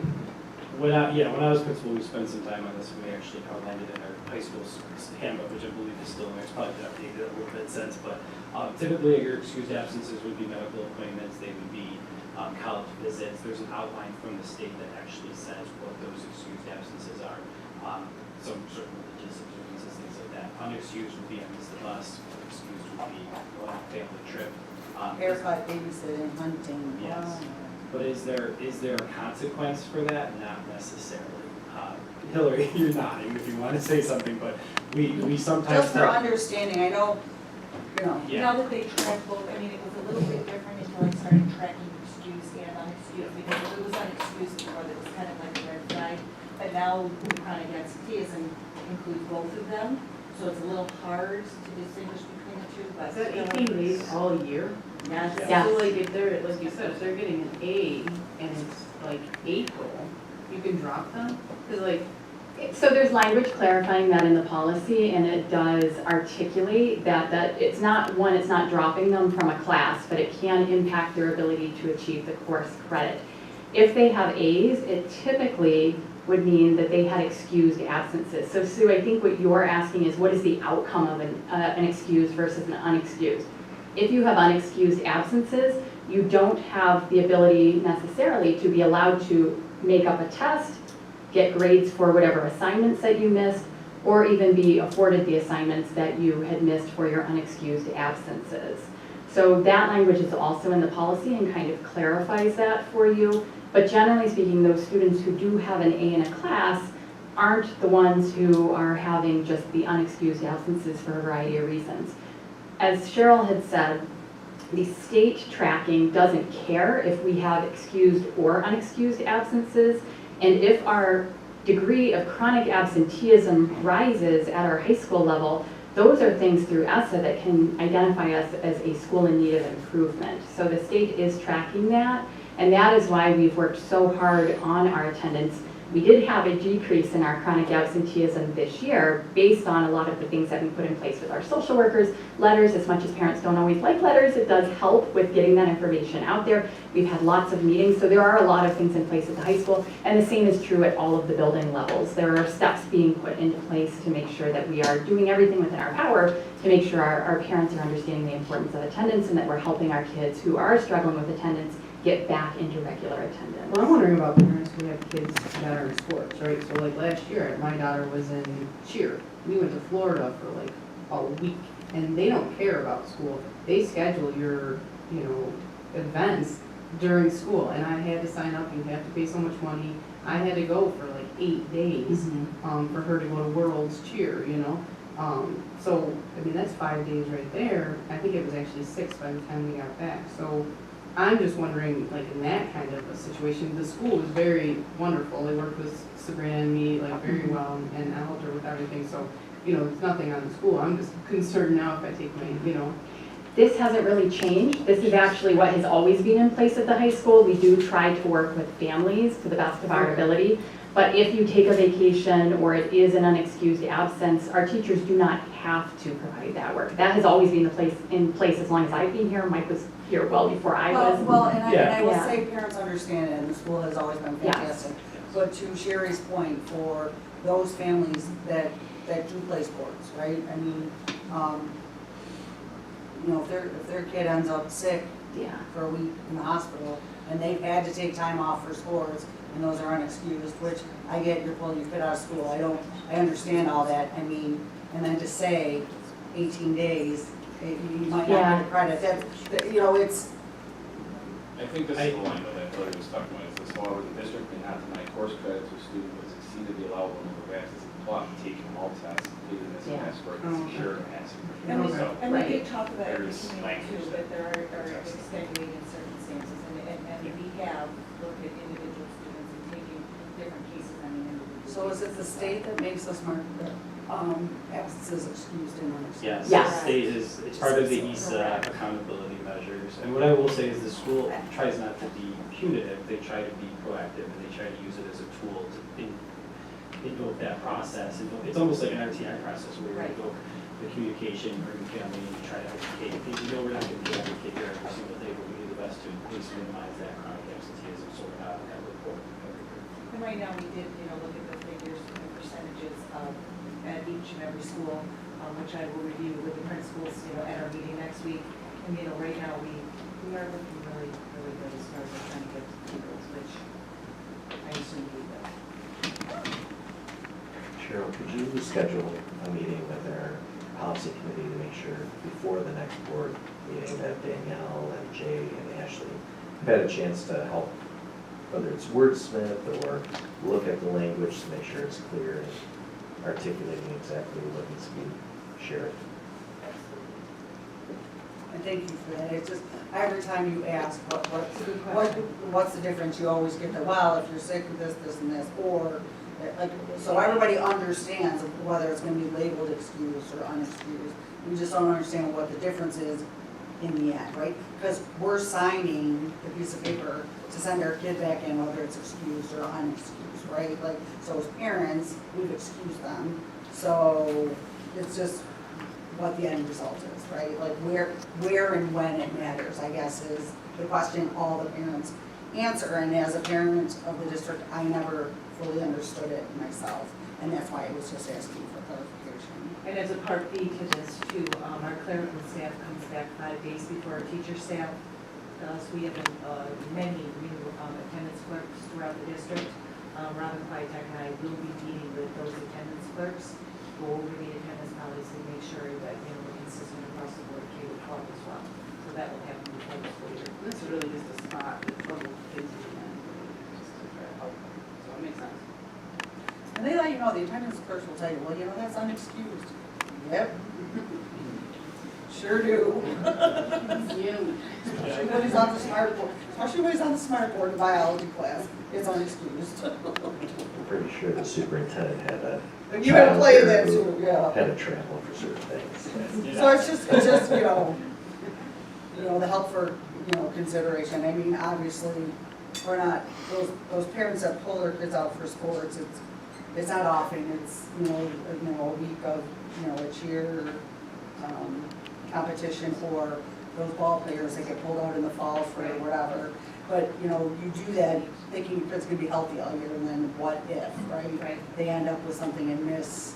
When I was principal, we spent some time on this, and we actually outlined it in our high school handbook, which I believe is still in there. It's probably been updated a little bit since, but typically your excused absences would be medical appointments, they would be college visits. There's an outline from the state that actually says what those excused absences are. Some certain religious observances, things like that. Unexcused would be I missed the bus, excused would be going on a family trip. Haircut, babysitting, hunting. Yes. But is there a consequence for that? Not necessarily. Hillary, you're nodding if you want to say something, but we sometimes Just for understanding, I know, you know, Yeah. Now that they track both, I mean, it was a little bit different until I started tracking excused and unexcused, because if it was unexcused before, that was kind of like a red flag. But now chronic absenteeism includes both of them, so it's a little hard to distinguish between the two, but. Is that 18 days all year? Yes. Yeah. So like if they're, like you said, if they're getting an A and it's like April, you can drop them? Cause like, So there's language clarifying that in the policy, and it does articulate that it's not, one, it's not dropping them from a class, but it can impact their ability to achieve the course credit. If they have A's, it typically would mean that they had excused absences. So Sue, I think what you're asking is what is the outcome of an excused versus an unexcused? If you have unexcused absences, you don't have the ability necessarily to be allowed to make up a test, get grades for whatever assignments that you missed, or even be afforded the assignments that you had missed for your unexcused absences. So that language is also in the policy and kind of clarifies that for you. But generally speaking, those students who do have an A in a class aren't the ones who are having just the unexcused absences for a variety of reasons. As Cheryl had said, the state tracking doesn't care if we have excused or unexcused absences. And if our degree of chronic absenteeism rises at our high school level, those are things through ESSA that can identify us as a school in need of improvement. So the state is tracking that, and that is why we've worked so hard on our attendance. We did have a decrease in our chronic absenteeism this year based on a lot of the things that we put in place with our social workers. Letters, as much as parents don't always like letters, it does help with getting that information out there. We've had lots of meetings, so there are a lot of things in place at the high school, and the same is true at all of the building levels. There are steps being put into place to make sure that we are doing everything within our power to make sure our parents are understanding the importance of attendance and that we're helping our kids who are struggling with attendance get back into regular attendance. well, I'm wondering about parents who have kids that are in sports, right? So like last year, my daughter was in cheer. We went to Florida for like a week, and they don't care about school. They schedule your, you know, events during school, and I had to sign up, you have to pay so much money. I had to go for like 8 days, for her to go to World's Cheer, you know? So, I mean, that's 5 days right there. I think it was actually 6 by the time we got back. So I'm just wondering, like in that kind of a situation, the school was very wonderful. They worked with Sabrina and me like very well, and I helped her with everything. So, you know, it's nothing on the school. I'm just concerned now if I take my, you know. This hasn't really changed. This is actually what has always been in place at the high school. We do try to work with families to the best of our ability. But if you take a vacation or it is an unexcused absence, our teachers do not have to provide that work. That has always been in place as long as I've been here. Mike was here well before I was. Well, and I will Yeah. say parents understand it, and the school has always been Yes. fantastic. But to Sherry's point, for those families that do play sports, right? I mean, you know, if their kid ends up sick Yeah. for a week in the hospital, and they've had to take time off for sports, and those are unexcused, which I get, you're pulling your kid out of school, I understand all that, I mean, and then to say 18 days, you might not get a credit, that, you know, it's. I think this is the line that Hillary was talking about, is this, however, the district may not deny course credit to a student who has exceeded the allowable number of absences taught and taken all tests, including this test where it's secure and asynchronous. And we did talk about it in the There's community language too, that there are extenuating circumstances, and we have looked at individual students and taking different cases on an individual. So is it the state that makes us mark the absences excused and unexcused? Yes, Yes. the state is, it's part of the ESA accountability measures. And what I will say is the school tries not to be punitive, they try to be proactive, and they try to use it as a tool to invoke that process. And it's almost like an RTI process where we invoke the communication, bring family, and try to educate. You know, we're not going to be able to get here every single day, but we do the best to at least minimize that chronic absenteeism so we're not on that report every year. And right now, we did, you know, look at the figures and the percentages at each and every school, which I will review with the principals, you know, at our meeting next week. And, you know, right now, we are looking really, really good as far as we're trying to get pupils, which I assume we will. Cheryl, could you schedule a meeting with our policy committee to make sure before the next board meeting that Danielle and Jay and Ashley I've had a chance to help, whether it's wordsmith or look at the language to make sure it's clear and articulating exactly what needs to be shared. And thank you for that. It's just, every time you ask, what's the difference, you always get the, well, if you're sick of this, this, and this, or, like, so everybody understands whether it's gonna be labeled excused or unexcused. We just don't understand what the difference is in the end, right? Because we're signing the piece of paper to send our kid back in, whether it's excused or unexcused, right? Like, so as parents, we've excused them, so it's just what the end result is, right? Like where and when it matters, I guess, is the question all the parents answer. And as a parent of the district, I never fully understood it myself, and that's why I was just asking for clarification. And as a part B to this too, our clerical staff comes back 5 days before our teacher staff does. We have many new attendance clerks throughout the district. Robin Kwiatek and I will be meeting with those attendance clerks, go over the attendance policy, make sure that, you know, we're consistent across the board, K to 12 as well. So that will happen before the school year. This is really just a spot that trouble kids in the end, just to try to help them. So it makes sense. And they let you know, the attendance clerks will tell you, well, you know, that's unexcused. Yep. Sure do. Especially when he's on the smart board, especially when he's on the smart board in biology class, it's unexcused. I'm pretty sure the superintendent had a You had to child play there that who too, yeah. had to travel for certain things. So it's just, you know, the help for, you know, consideration. I mean, obviously, we're not, those parents that pull their kids out for sports, it's not often. It's, you know, a week of, you know, a cheer, competition, or those ball players that get pulled out in the fall for whatever. But, you know, you do that thinking your kid's gonna be healthy all year, and then what if, right? They end up with something and miss,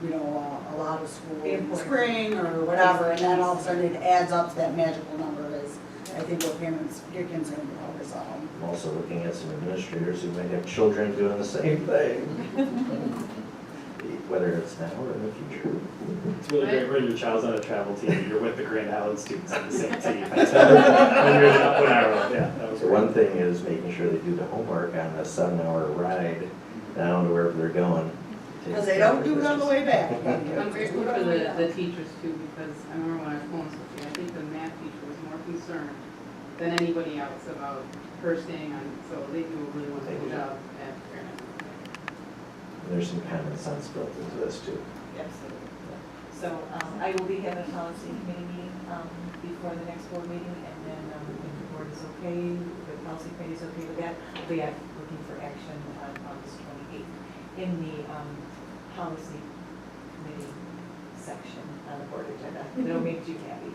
you know, a lot of school in the spring or whatever, and then all of a sudden it adds up to that magical number is, I think, what parents get concerned about is, I'm also looking at some administrators who might have children doing the same thing, whether it's now or in the future. It's really great when your child's on a travel team, you're with the Grand Island students on the same team. When you're up 1 hour, yeah, that was So great. one thing is making sure they do the homework on a 7-hour ride down to wherever they're going. because they don't do it on the way back. I'm grateful for the teachers too, because I remember when I was homeschooling, I think the math teacher was more concerned than anybody else about her staying on, so they do a really wonderful job at Fairness. And there's some common sense built into this too. Absolutely. So I will be having a policy committee meeting before the next board meeting, and then if the board is okay, the policy committee is okay with that, we are looking for action on August 28th in the policy committee section on the board agenda. It'll make you happy.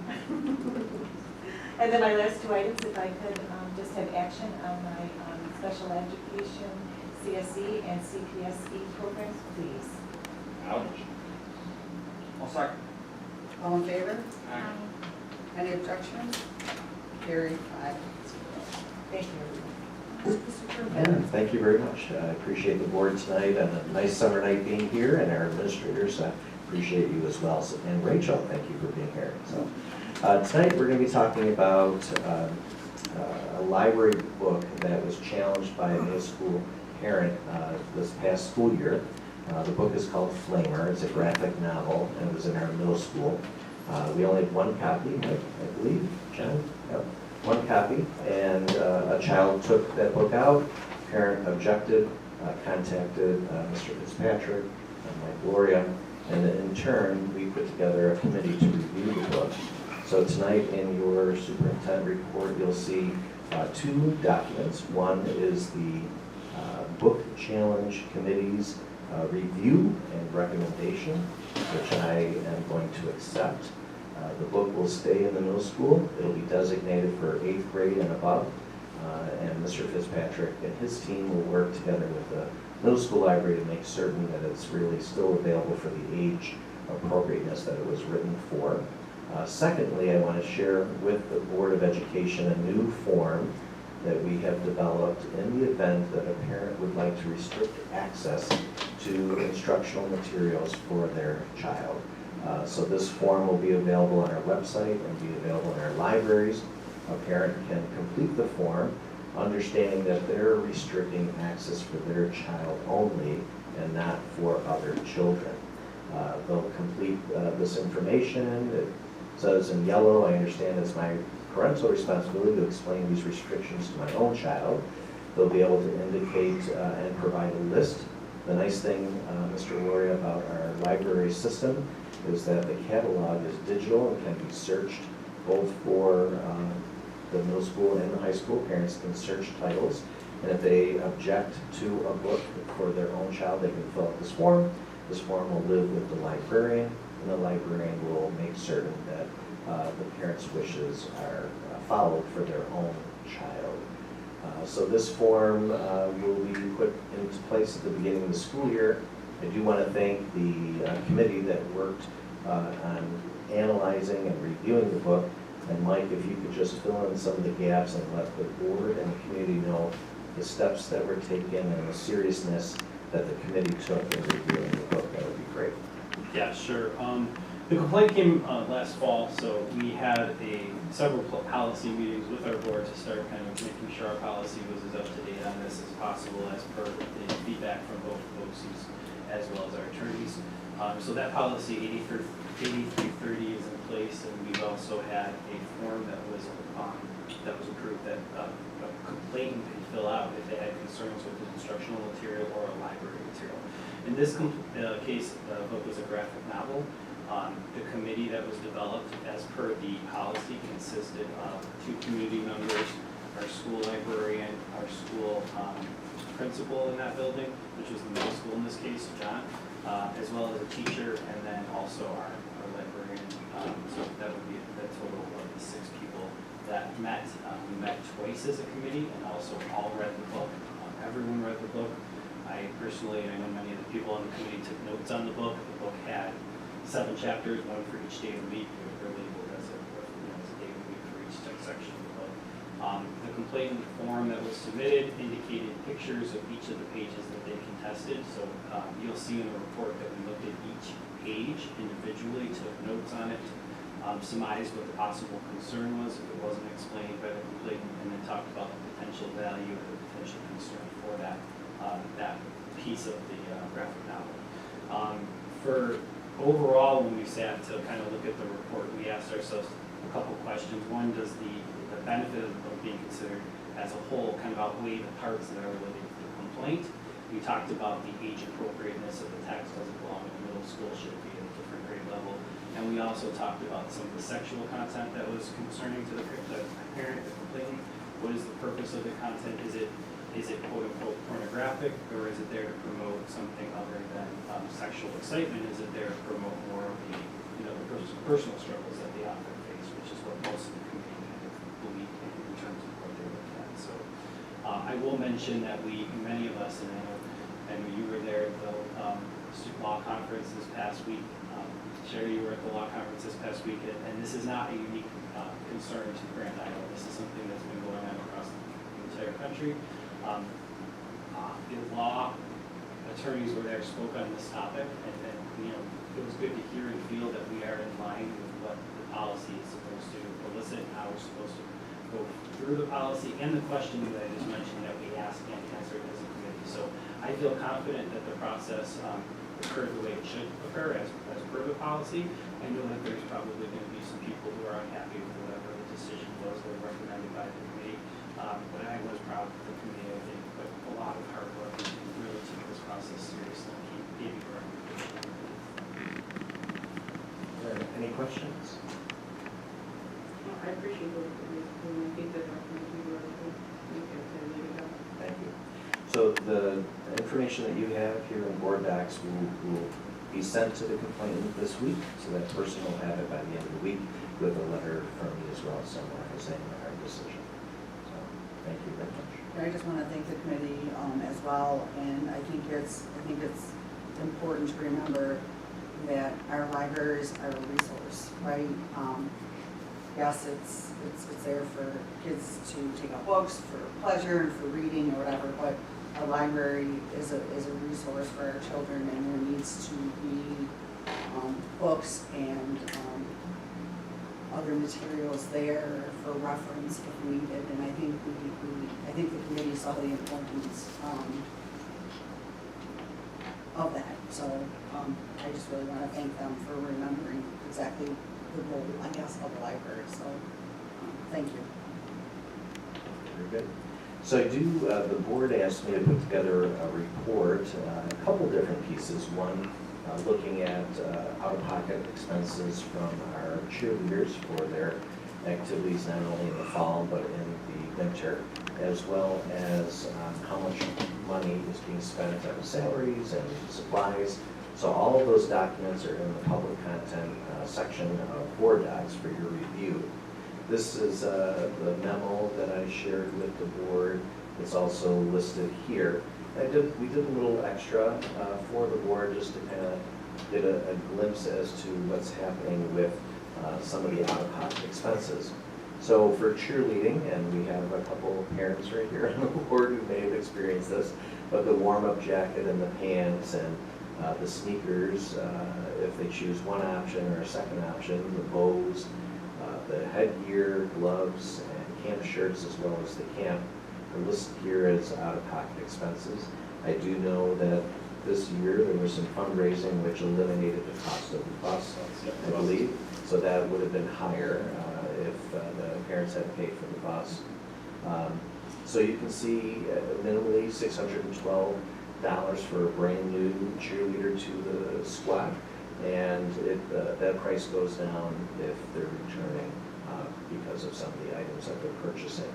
And then my last 2 items, if I could just have action on my special education, CSD, and CPSE programs, please. Ouch. I'll second. All in favor? Any objections? Carried 5-0. Thank you. And thank you very much. I appreciate the board tonight and a nice summer night being here, and our administrators, I appreciate you as well. So, and Rachel, thank you for being here. So tonight we're going to be talking about a library book that was challenged by a middle school parent this past school year. The book is called Flamer. It's a graphic novel, and it was in our middle school. We only had 1 copy, I believe, Jen? Yep. 1 copy, and a child took that book out, parent objected, contacted Mr. Fitzpatrick and my Gloria, and then in turn, we put together a committee to review the book. So tonight in your superintendent report, you'll see 2 documents. One is the book challenge committee's review and recommendation, which I am going to accept. The book will stay in the middle school. It'll be designated for 8th grade and above. And Mr. Fitzpatrick and his team will work together with the middle school library to make certain that it's really still available for the age appropriateness that it was written for. Secondly, I want to share with the Board of Education a new form that we have developed in the event that a parent would like to restrict access to instructional materials for their child. So this form will be available on our website and be available in our libraries. a parent can complete the form, understanding that they're restricting access for their child only and not for other children. They'll complete this information. It says in yellow, I understand it's my parental responsibility to explain these restrictions to my own child. They'll be able to indicate and provide a list. The nice thing, Mr. Laurie, about our library system is that the catalog is digital and can be searched both for the middle school and the high school. Parents can search titles, and if they object to a book for their own child, they can fill out this form. This form will live with the librarian, and the librarian will make certain that the parents' wishes are followed for their own child. So this form will be put into place at the beginning of the school year. I do want to thank the committee that worked on analyzing and reviewing the book. And Mike, if you could just fill in some of the gaps and let the board and the community know the steps that were taken and the seriousness that the committee took in reviewing the book, that would be great. Yeah, sure. The complaint came last fall, so we had several policy meetings with our board to start kind of making sure our policy was as up to date on this as possible as per the feedback from both BOCES as well as our attorneys. So that policy 8330 is in place, and we've also had a form that was approved that a complainant could fill out if they had concerns with the instructional material or a library material. In this case, the book was a graphic novel. The committee that was developed as per the policy consisted of 2 community members, our school librarian, our school principal in that building, which was the middle school in this case, John, as well as a teacher, and then also our librarian. So that would be the total of the 6 people that met. We met twice as a committee and also all read the book. Everyone read the book. I personally, and I know many of the people on the committee took notes on the book. The book had 7 chapters, 1 for each day of the week. They're labeled as a day of the week for each section of the book. The complaint form that was submitted indicated pictures of each of the pages that they contested. So you'll see in the report that we looked at each page individually, took notes on it, surmised what the possible concern was if it wasn't explained by the complainant, and then talked about the potential value or the potential concern for that piece of the graphic novel. For overall, when we sat to kind of look at the report, we asked ourselves a couple questions. One, does the benefit of being considered as a whole kind of outweigh the parts that are related to the complaint? We talked about the age appropriateness of the text, does it belong in middle school, should it be at a different grade level? And we also talked about some of the sexual content that was concerning to the parent, the complainant. What is the purpose of the content? Is it quote unquote pornographic, or is it there to promote something other than sexual excitement? Is it there to promote more of the personal struggles that the author faced, which is what most of the community kind of believe in terms of what they're looking at. So I will mention that many of us, and I know you were there at the law conference this past week. Sherry, you were at the law conference this past week, and this is not a unique concern to Grand Island. This is something that's been going on across the entire country. The law attorneys were there, spoke on this topic, and it was good to hear and feel that we are in line with what the policy is supposed to elicit, and how we're supposed to go through the policy, and the question that I just mentioned that we asked and answered as a committee. So I feel confident that the process occurred the way it should occur as per the policy. I know that there's probably going to be some people who are unhappy with whatever the decision was that was recommended by the committee. But I was proud of the committee. I think put a lot of hard work and really took this process seriously and gave you a recommendation. Any questions? I appreciate it. I think that Thank you. So the information that you have here in board docs will be sent to the complainant this week, so that person will have it by the end of the week with a letter from me as well summarizing our decision. So thank you very much. I just want to thank the committee as well, and I think it's important to remember that our libraries are a resource, right? Yes, it's there for kids to take out books for pleasure and for reading or whatever, but a library is a resource for our children, and there needs to be books and other materials there for reference if needed, and I think I think the committee saw the importance of that. So I just really want to thank them for remembering exactly the role, I guess, of the library. So thank you. Very good. So I do, the board asked me to put together a report, a couple different pieces. One, looking at out-of-pocket expenses from our cheerleaders for their activities not only in the fall but in the winter, as well as how much money is being spent on salaries and supplies. So all of those documents are in the public content section of board docs for your review. This is the memo that I shared with the board. It's also listed here. We did a little extra for the board just to kind of get a glimpse as to what's happening with some of the out-of-pocket expenses. So for cheerleading, and we have a couple of parents right here on the board who may have experienced this, but the warm-up jacket and the pants and the sneakers, if they choose one option or a second option, the bows, the headgear, gloves, and camp shirts, as well as the camp, are listed here as out-of-pocket expenses. I do know that this year there was some fundraising which eliminated the cost of the bus, I believe. So that would have been higher if the parents had paid for the bus. So you can see minimally $612 for a brand new cheerleader to the squad. And that price goes down if they're returning because of some of the items that they're purchasing.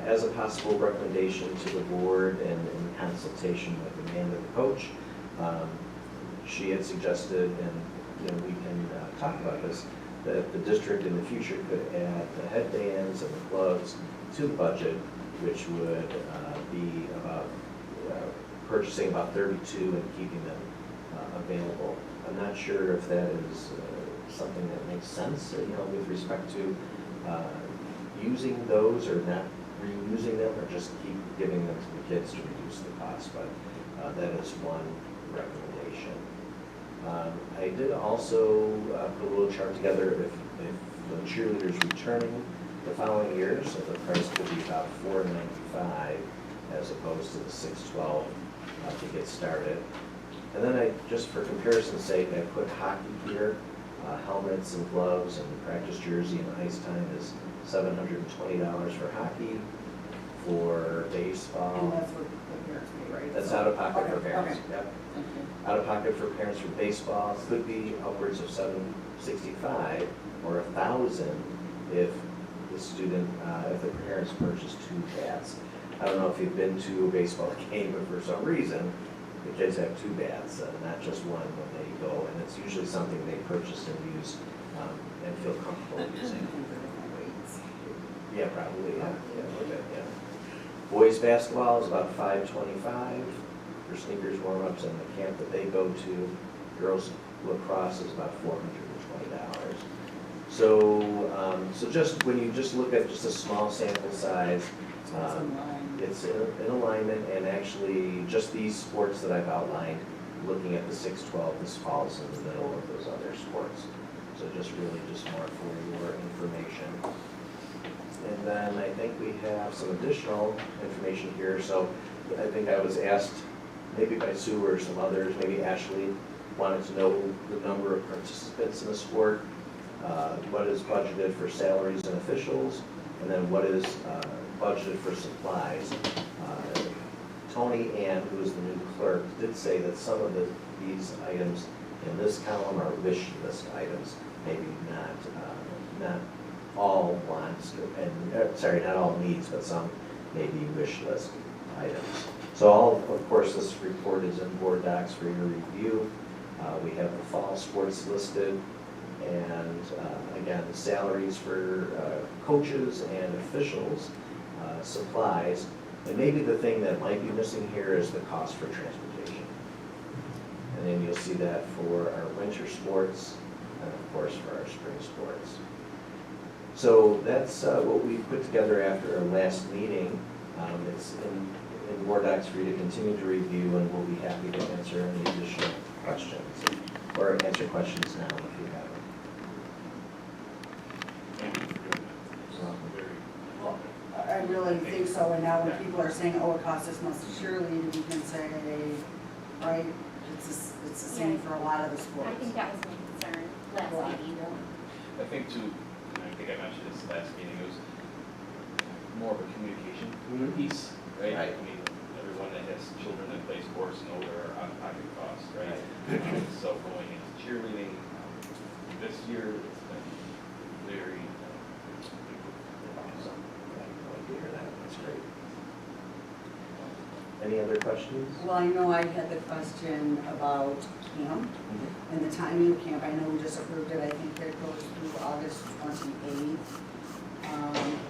As a possible recommendation to the board and in consultation with Amanda, the coach, she had suggested, and we can talk about this, that the district in the future could add the headbands and the gloves to the budget, which would be about purchasing about 32 and keeping them available. I'm not sure if that is something that makes sense, with respect to using those or not reusing them, or just keep giving them to the kids to reduce the cost, but that is one recommendation. I did also put a little chart together if the cheerleaders returning the following year, so the price could be about $495 as opposed to the $612 to get started. And then I, just for comparison's sake, I put hockey gear, helmets and gloves and practice jersey and ice time is $720 for hockey. For baseball. And that's what the parents pay, right? That's out of pocket for parents, Okay. yep. Okay. Out of pocket for parents for baseball could be upwards of $765 or $1,000 if the student, if the parents purchase 2 bats. I don't know if you've been to a baseball game, but for some reason, the kids have 2 bats, not just one when they go, and it's usually something they purchase and use and feel comfortable using. Yeah, probably, yeah. Boys basketball is about $525 for sneakers, warm-ups, and the camp that they go to. Girls lacrosse is about $420. So just when you just look at just a small sample size, it's in alignment, and actually just these sports that I've outlined, looking at the 612, this falls in the middle of those other sports. So just really just more for your information. And then I think we have some additional information here. So I think I was asked, maybe by Sue or some others, maybe Ashley wanted to know the number of participants in the sport, what is budgeted for salaries and officials, and then what is budgeted for supplies. Tony Ann, who is the new clerk, did say that some of these items in this column are wish list items, maybe not all wants, and sorry, not all needs, but some maybe wish list items. So all, of course, this report is in board docs for your review. We have the fall sports listed, and again, the salaries for coaches and officials, supplies, and maybe the thing that might be missing here is the cost for transportation. And then you'll see that for our winter sports, and of course for our spring sports. So that's what we put together after our last meeting. It's in board docs for you to continue to review, and we'll be happy to answer any additional questions, or answer questions now if you have them. thank you for doing that. So, very, I really think so, and now when people are saying, oh, it costs this much cheerleading, we can say, right, it's the same for a lot of the sports. I think that was my concern last meeting. I think too, and I think I mentioned this last meeting, it was more of a communication piece, right? Right. I mean, everyone that has children that play sports know there are out-of-pocket costs, right? So going into cheerleading, this year, it's been very, Awesome. I like to hear that. That's great. Any other questions? Well, I know I had the question about camp and the timing of camp. I know we just approved it, I think it goes through August 28th.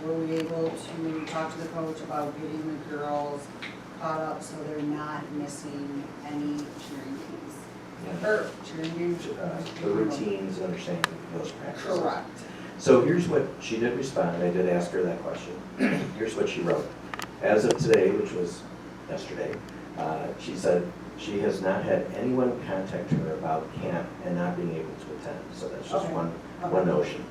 Were we able to talk to the coach about getting the girls caught up so they're not missing any cheering games? Yeah. Or cheering games? The routines and understanding those practices. Correct. So here's what she did respond. I did ask her that question. Here's what she wrote. As of today, which was yesterday, she said she has not had anyone contact her about camp and not being able to attend. So that's just Okay. one notion.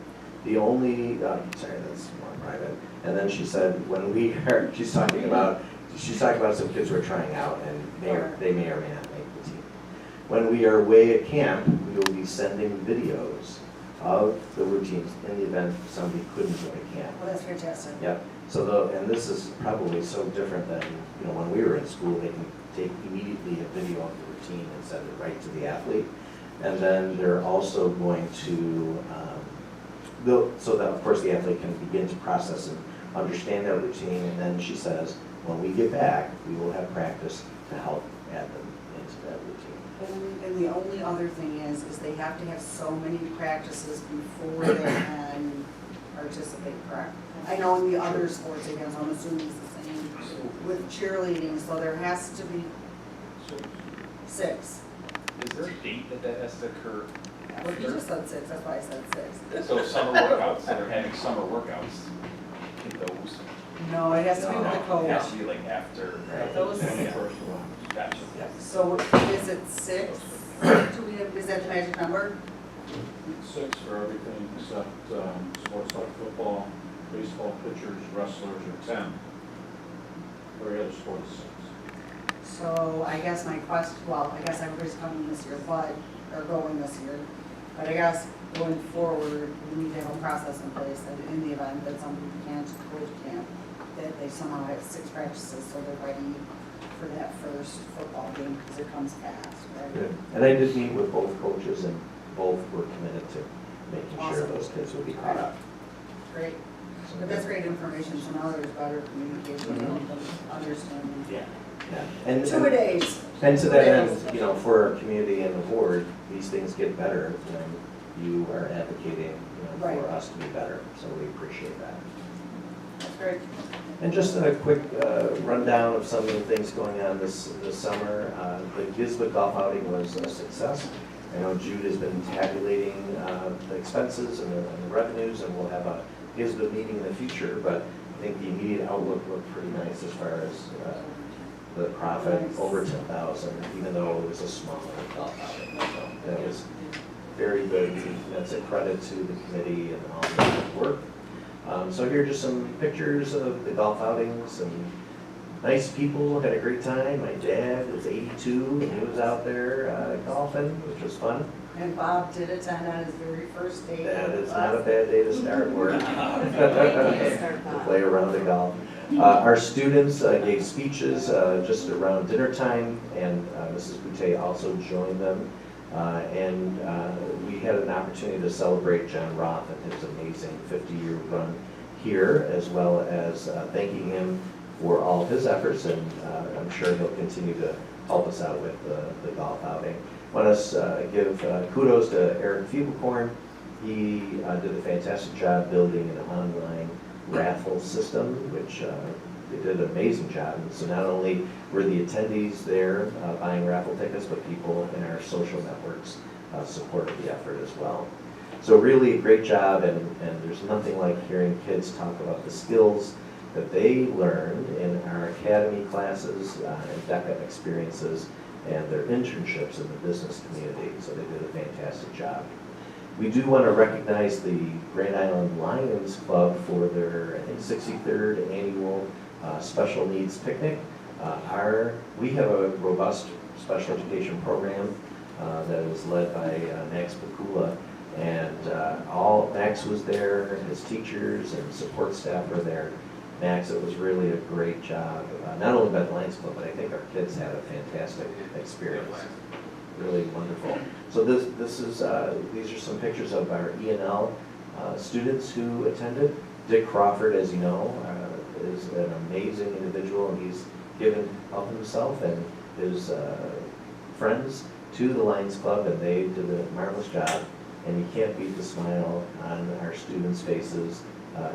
The only, sorry, that's more private. And then she said, when we are, she's talking about some kids who are trying out and they may or may not make the team. When we are away at camp, we will be sending videos of the routines in the event somebody couldn't go to camp. Well, that's fantastic. Yep. So and this is probably so different than, when we were in school, they can take immediately a video of the routine and send it right to the athlete. And then they're also going to, so that of course the athlete can begin to process and understand that routine. And then she says, when we get back, we will have practice to help add them into that routine. And the only other thing is they have to have so many practices before they can participate, correct? I know in the other sports again, so I'm assuming it's the same with cheerleading, so there has to be 6. is there a date that has to occur? Well, you just said 6, that's why I said 6. So summer workouts, that are having summer workouts, get those. No, it has to be with the coach. It has to be like after. Right, those- Gotcha. So is it 6? Is that the magic number? 6 for everything except sports like football, baseball pitchers, wrestlers are 10. Every other sport is 6. So I guess my question, well, I guess everybody's coming this year, but, or going this year. But I guess going forward, we need to have a process in place that in the event that somebody can't go to camp, that they somehow have 6 practices so they're ready for that first football game because it comes fast, right? Good. And I did meet with both coaches and both were committed to making sure Awesome. those kids would be caught up. Great. But that's great information, so now there's better communication and understanding. Yeah. Yeah. And 2-a-days. And to that end, for our community and the board, these things get better when you are advocating, Right. for us to be better. So we appreciate that. That's great. And just a quick rundown of some of the things going on this summer. The Gisbit golf outing was a success. I know Jude has been tabulating the expenses and the revenues, and we'll have a Gisbit meeting in the future, but I think the immediate outlook looked pretty nice as far as the profit over 10,000, even though it was a smaller golf outing. So that was very good. That's a credit to the committee and all the hard work. So here are just some pictures of the golf outings, and nice people, had a great time. My dad was 82, and he was out there golfing, which was fun. And Bob did attend on his very first day. That is not a bad day to start work. To play a round of golf. Our students gave speeches just around dinner time, and Mrs. Boutte also joined them. And we had an opportunity to celebrate John Roth and his amazing 50-year run here, as well as thanking him for all of his efforts, and I'm sure he'll continue to help us out with the golf outing. I want to give kudos to Eric Fievelkorn. He did a fantastic job building an online raffle system, which they did an amazing job. And so not only were the attendees there buying raffle tickets, but people in our social networks supported the effort as well. So really a great job, and there's nothing like hearing kids talk about the skills that they learned in our academy classes and DECA experiences and their internships in the business community. So they did a fantastic job. We do want to recognize the Grand Island Lions Club for their, I think, 63rd annual special needs picnic. We have a robust special education program that is led by Max Bakula, and Max was there, his teachers and support staff were there. Max, it was really a great job, not only by the Lions Club, but I think our kids had a fantastic experience. Really wonderful. So these are some pictures of our E&L students who attended. Dick Crawford, as you know, is an amazing individual, and he's given of himself and his friends to the Lions Club, and they did a marvelous job. And you can't beat the smile on our students' faces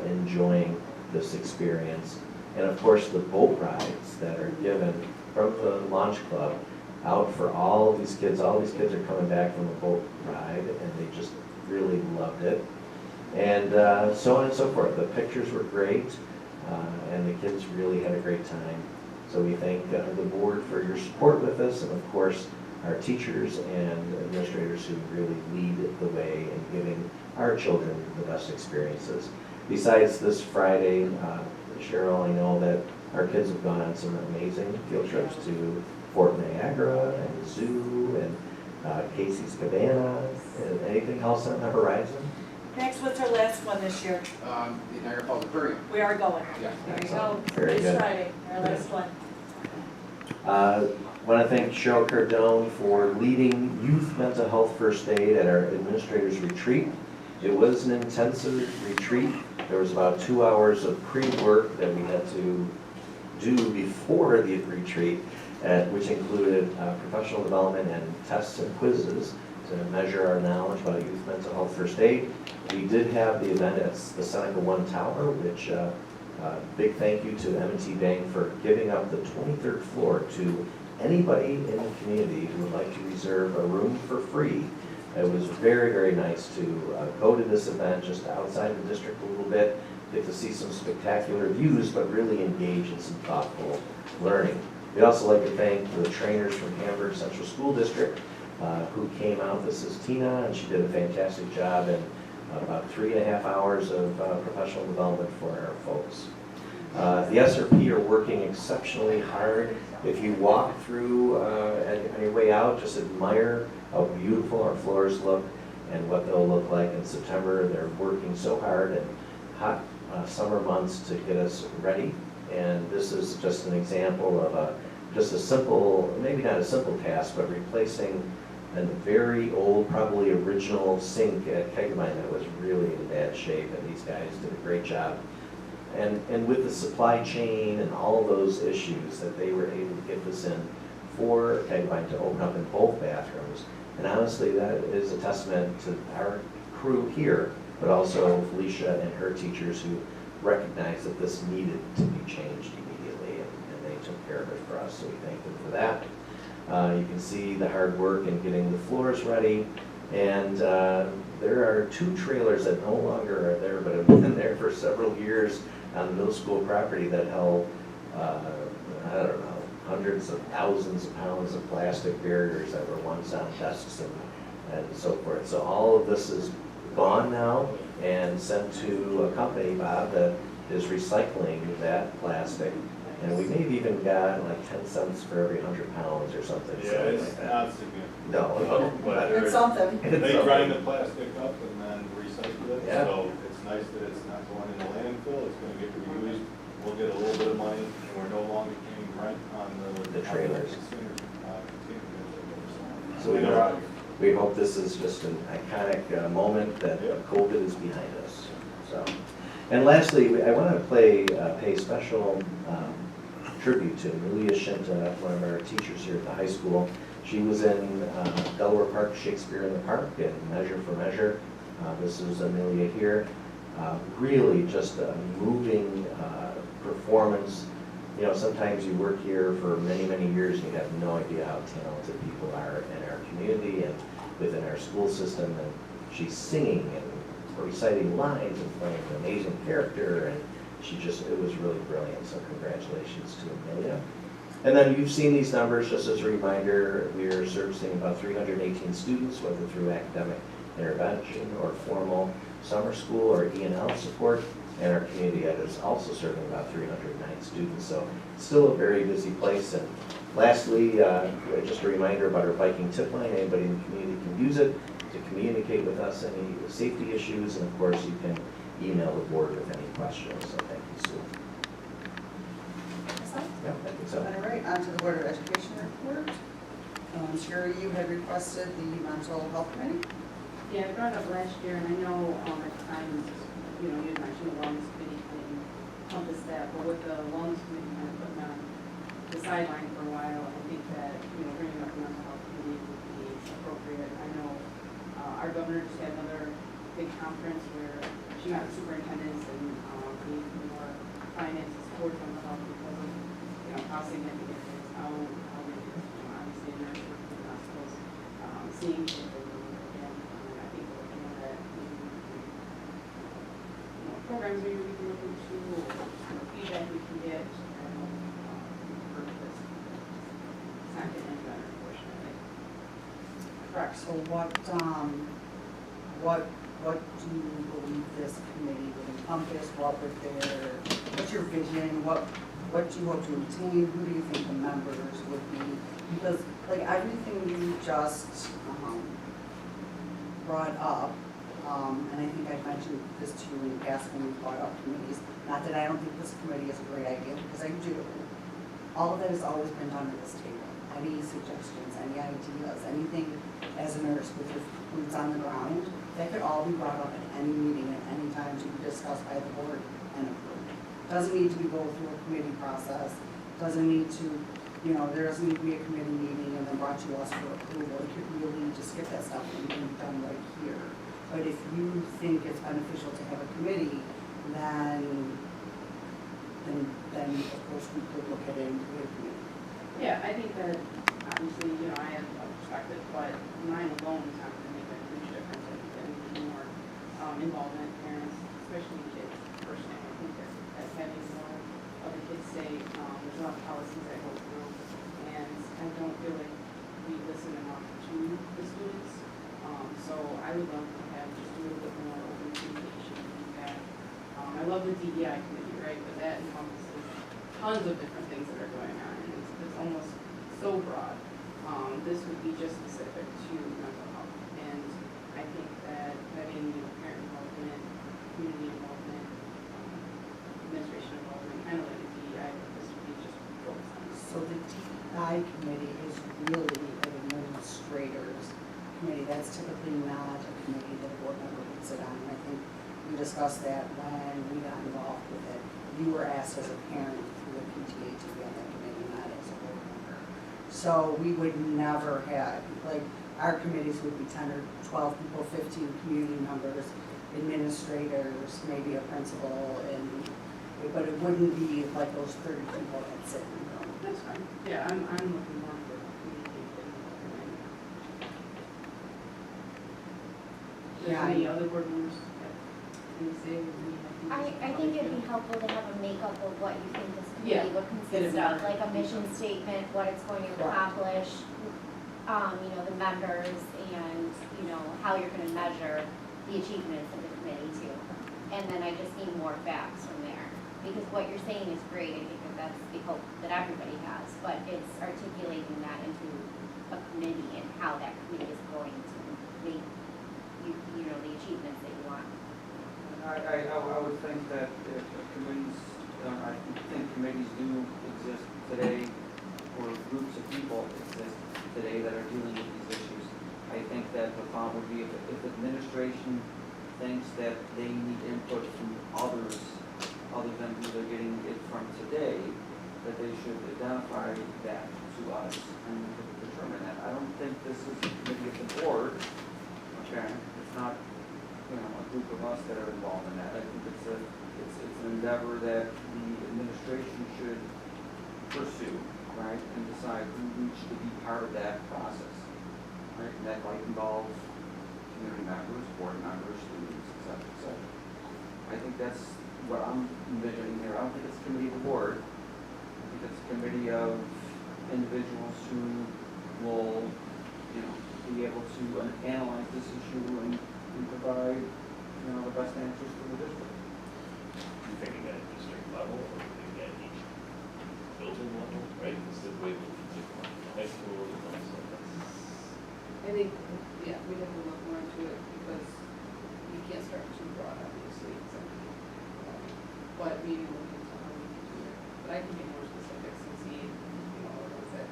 enjoying this experience. And of course, the boat rides that are given from the Launch Club out for all of these kids. All these kids are coming back from the boat ride, and they just really loved it. And so on and so forth. The pictures were great, and the kids really had a great time. So we thank the board for your support with us, and of course, our teachers and administrators who really lead the way in giving our children the best experiences. Besides this Friday, Cheryl, I know that our kids have gone on some amazing field trips to Fort Niagara and the zoo and Casey's Cabana. Anything else on the horizon? Max, what's our last one this year? The Niagara Falls Aquarium. We are going. Yeah. There you go. Very This good. Friday, our last one. Want to thank Cheryl Cardone for leading Youth Mental Health First Aid at our administrators retreat. It was an intensive retreat. There was about 2 hours of pre-work that we had to do before the retreat, which included professional development and tests and quizzes to measure our knowledge about youth mental health first aid. We did have the event at the Seneca One Tower, which big thank you to M&T Bank for giving up the 23rd floor to anybody in the community who would like to reserve a room for free. It was very, very nice to go to this event just outside the district a little bit, get to see some spectacular views, but really engage in some thoughtful learning. We'd also like to thank the trainers from Hamburg Central School District who came out. This is Tina, and she did a fantastic job in about 3.5 hours of professional development for our folks. The SRP are working exceptionally hard. If you walk through on your way out, just admire how beautiful our floors look and what they'll look like in September. They're working so hard in hot summer months to get us ready. And this is just an example of just a simple, maybe not a simple task, but replacing a very old, probably original sink at Kegamine that was really in bad shape, and these guys did a great job. And with the supply chain and all of those issues, that they were able to get this in for Kegamine to open up in both bathrooms. And honestly, that is a testament to our crew here, but also Felicia and her teachers who recognized that this needed to be changed immediately, and they took care of it for us, so we thank them for that. You can see the hard work in getting the floors ready, and there are 2 trailers that no longer are there, but have been there for several years on the middle school property that held, I don't know, hundreds of thousands of pounds of plastic barriers that were once on desks and so forth. So all of this is gone now and sent to a company, Bob, that is recycling that plastic. And we may have even got like 10 cents for every 100 pounds or something. Yeah, silly it's like that. not significant. No, But It's something. they grind the plastic up and then recycle it, Yeah. so it's nice that it's not going in the landfill, it's gonna get reused. We'll get a little bit of money, and we're no longer paying rent on The trailers. So So we hope this is just an iconic moment that COVID is behind us. So, and lastly, I want to pay special tribute to Amelia Shinta, one of our teachers here at the high school. She was in Delaware Park, Shakespeare in the Park, and Measure for Measure. This is Amelia here. Really just a moving performance. You know, sometimes you work here for many, many years and you have no idea how talented people are in our community and within our school system. And she's singing and reciting lines and playing an amazing character, and it was really brilliant. So congratulations to Amelia. And then you've seen these numbers. Just as a reminder, we are servicing about 318 students, whether through academic intervention or formal summer school or E&L support. And our community ed is also serving about 309 students, so it's still a very busy place. And lastly, just a reminder about our Viking tip line. Anybody in the community can use it to communicate with us any safety issues, and of course you can email the board with any questions. So thank you, Sue. Yeah, I think so. All right, on to the Board of Education report. Sherry, you had requested the mental health committee. Yeah, I brought it up last year, and I know at the time, you know, you had mentioned the wellness committee kind of encompass that, but with the wellness committee kind of putting on the sideline for a while, I think that, you know, bringing up the mental health committee would be appropriate. I know our governor just had another big conference where she met with superintendents and gave more finances towards mental health because of, you know, how significant it is, how big it is, you know, obviously in nurse work in hospitals, seeing kids over and over again. I think we're looking at that, programs maybe we can look into, or feedback we can get, for this. It's not getting any better, unfortunately. Correct, so what do you believe this committee would encompass? What's your vision? What do you hope to obtain? Who do you think the members would be? Because like everything you just brought up, and I think I've mentioned this to you in the past when we brought up committees, not that I don't think this committee is a great idea, because I do. All of that has always been done at this table. Any suggestions, any ideas, anything as a nurse with your boots on the ground, that could all be brought up at any meeting at any time to be discussed by the board and approved. Doesn't need to be go through a committee process, doesn't need to, you know, there doesn't need to be a committee meeting and then brought to us for approval. It could really just get that stuff and be done right here. But if you think it's beneficial to have a committee, then of course we could look at it and create a committee. Yeah, I think that obviously, you know, I have a perspective, but mine alone is not going to make a huge difference. I think that we need more involvement, parents, especially kids, personally. I think that having more of the kids say, there's a lot of policies that go through, and I don't feel like we listen enough to the students. So I would love to have just a little bit more open communication and feedback. I love the DEI committee, right, but that encompasses tons of different things that are going on, and it's almost so broad. This would be just specific to mental health, and I think that having, you know, parent involvement, community involvement, administration involvement, kind of like the DEI, but this would be just focused on. So the DEI committee is really an administrators committee. That's typically not a committee that a board member would sit on. And I think we discussed that when we got involved with it. You were asked as a parent through the PTA to be on that committee, not as a board member. So we would never have, like, our committees would be 10 or 12 people, 15 community members, administrators, maybe a principal, but it wouldn't be like those 30 people that sit in the room. That's fine. Yeah, I'm looking more for communication. Yeah. Any other board members have any say? I think it'd be helpful to have a makeup of what you think this Yeah. committee would consist of, like a mission statement, what it's going to accomplish, you know, the members, and, you know, how you're gonna measure the achievements of the committee too. And then I just need more facts from there, because what you're saying is great, I think that that's the hope that everybody has, but it's articulating that into a committee and how that committee is going to make, you know, the achievements that you want. I would think that if committees, I think committees do exist today, or groups of people exist today that are dealing with these issues. I think that the thought would be if administration thinks that they need input from others, other than who they're getting it from today, that they should identify that to us and determine that. I don't think this is a committee of the board, okay? It's not, you know, a group of us that are involved in that. I think it's an endeavor that the administration should pursue, right, and decide who should be part of that process, right? And that might involve community members, board members, students, et cetera, et cetera. I think that's what I'm envisioning here. I don't think it's a committee of the board. I think it's a committee of individuals who will, you know, be able to analyze this issue and provide, you know, the best answers for the district. You thinking at district level or thinking at each building level, right? This is the way we can take one high school, one, so that's. I think, yeah, we'd have to look more into it because you can't start too broad, obviously. So, but maybe look into how we can do it. But I can get more specifics and see, you know, the ones that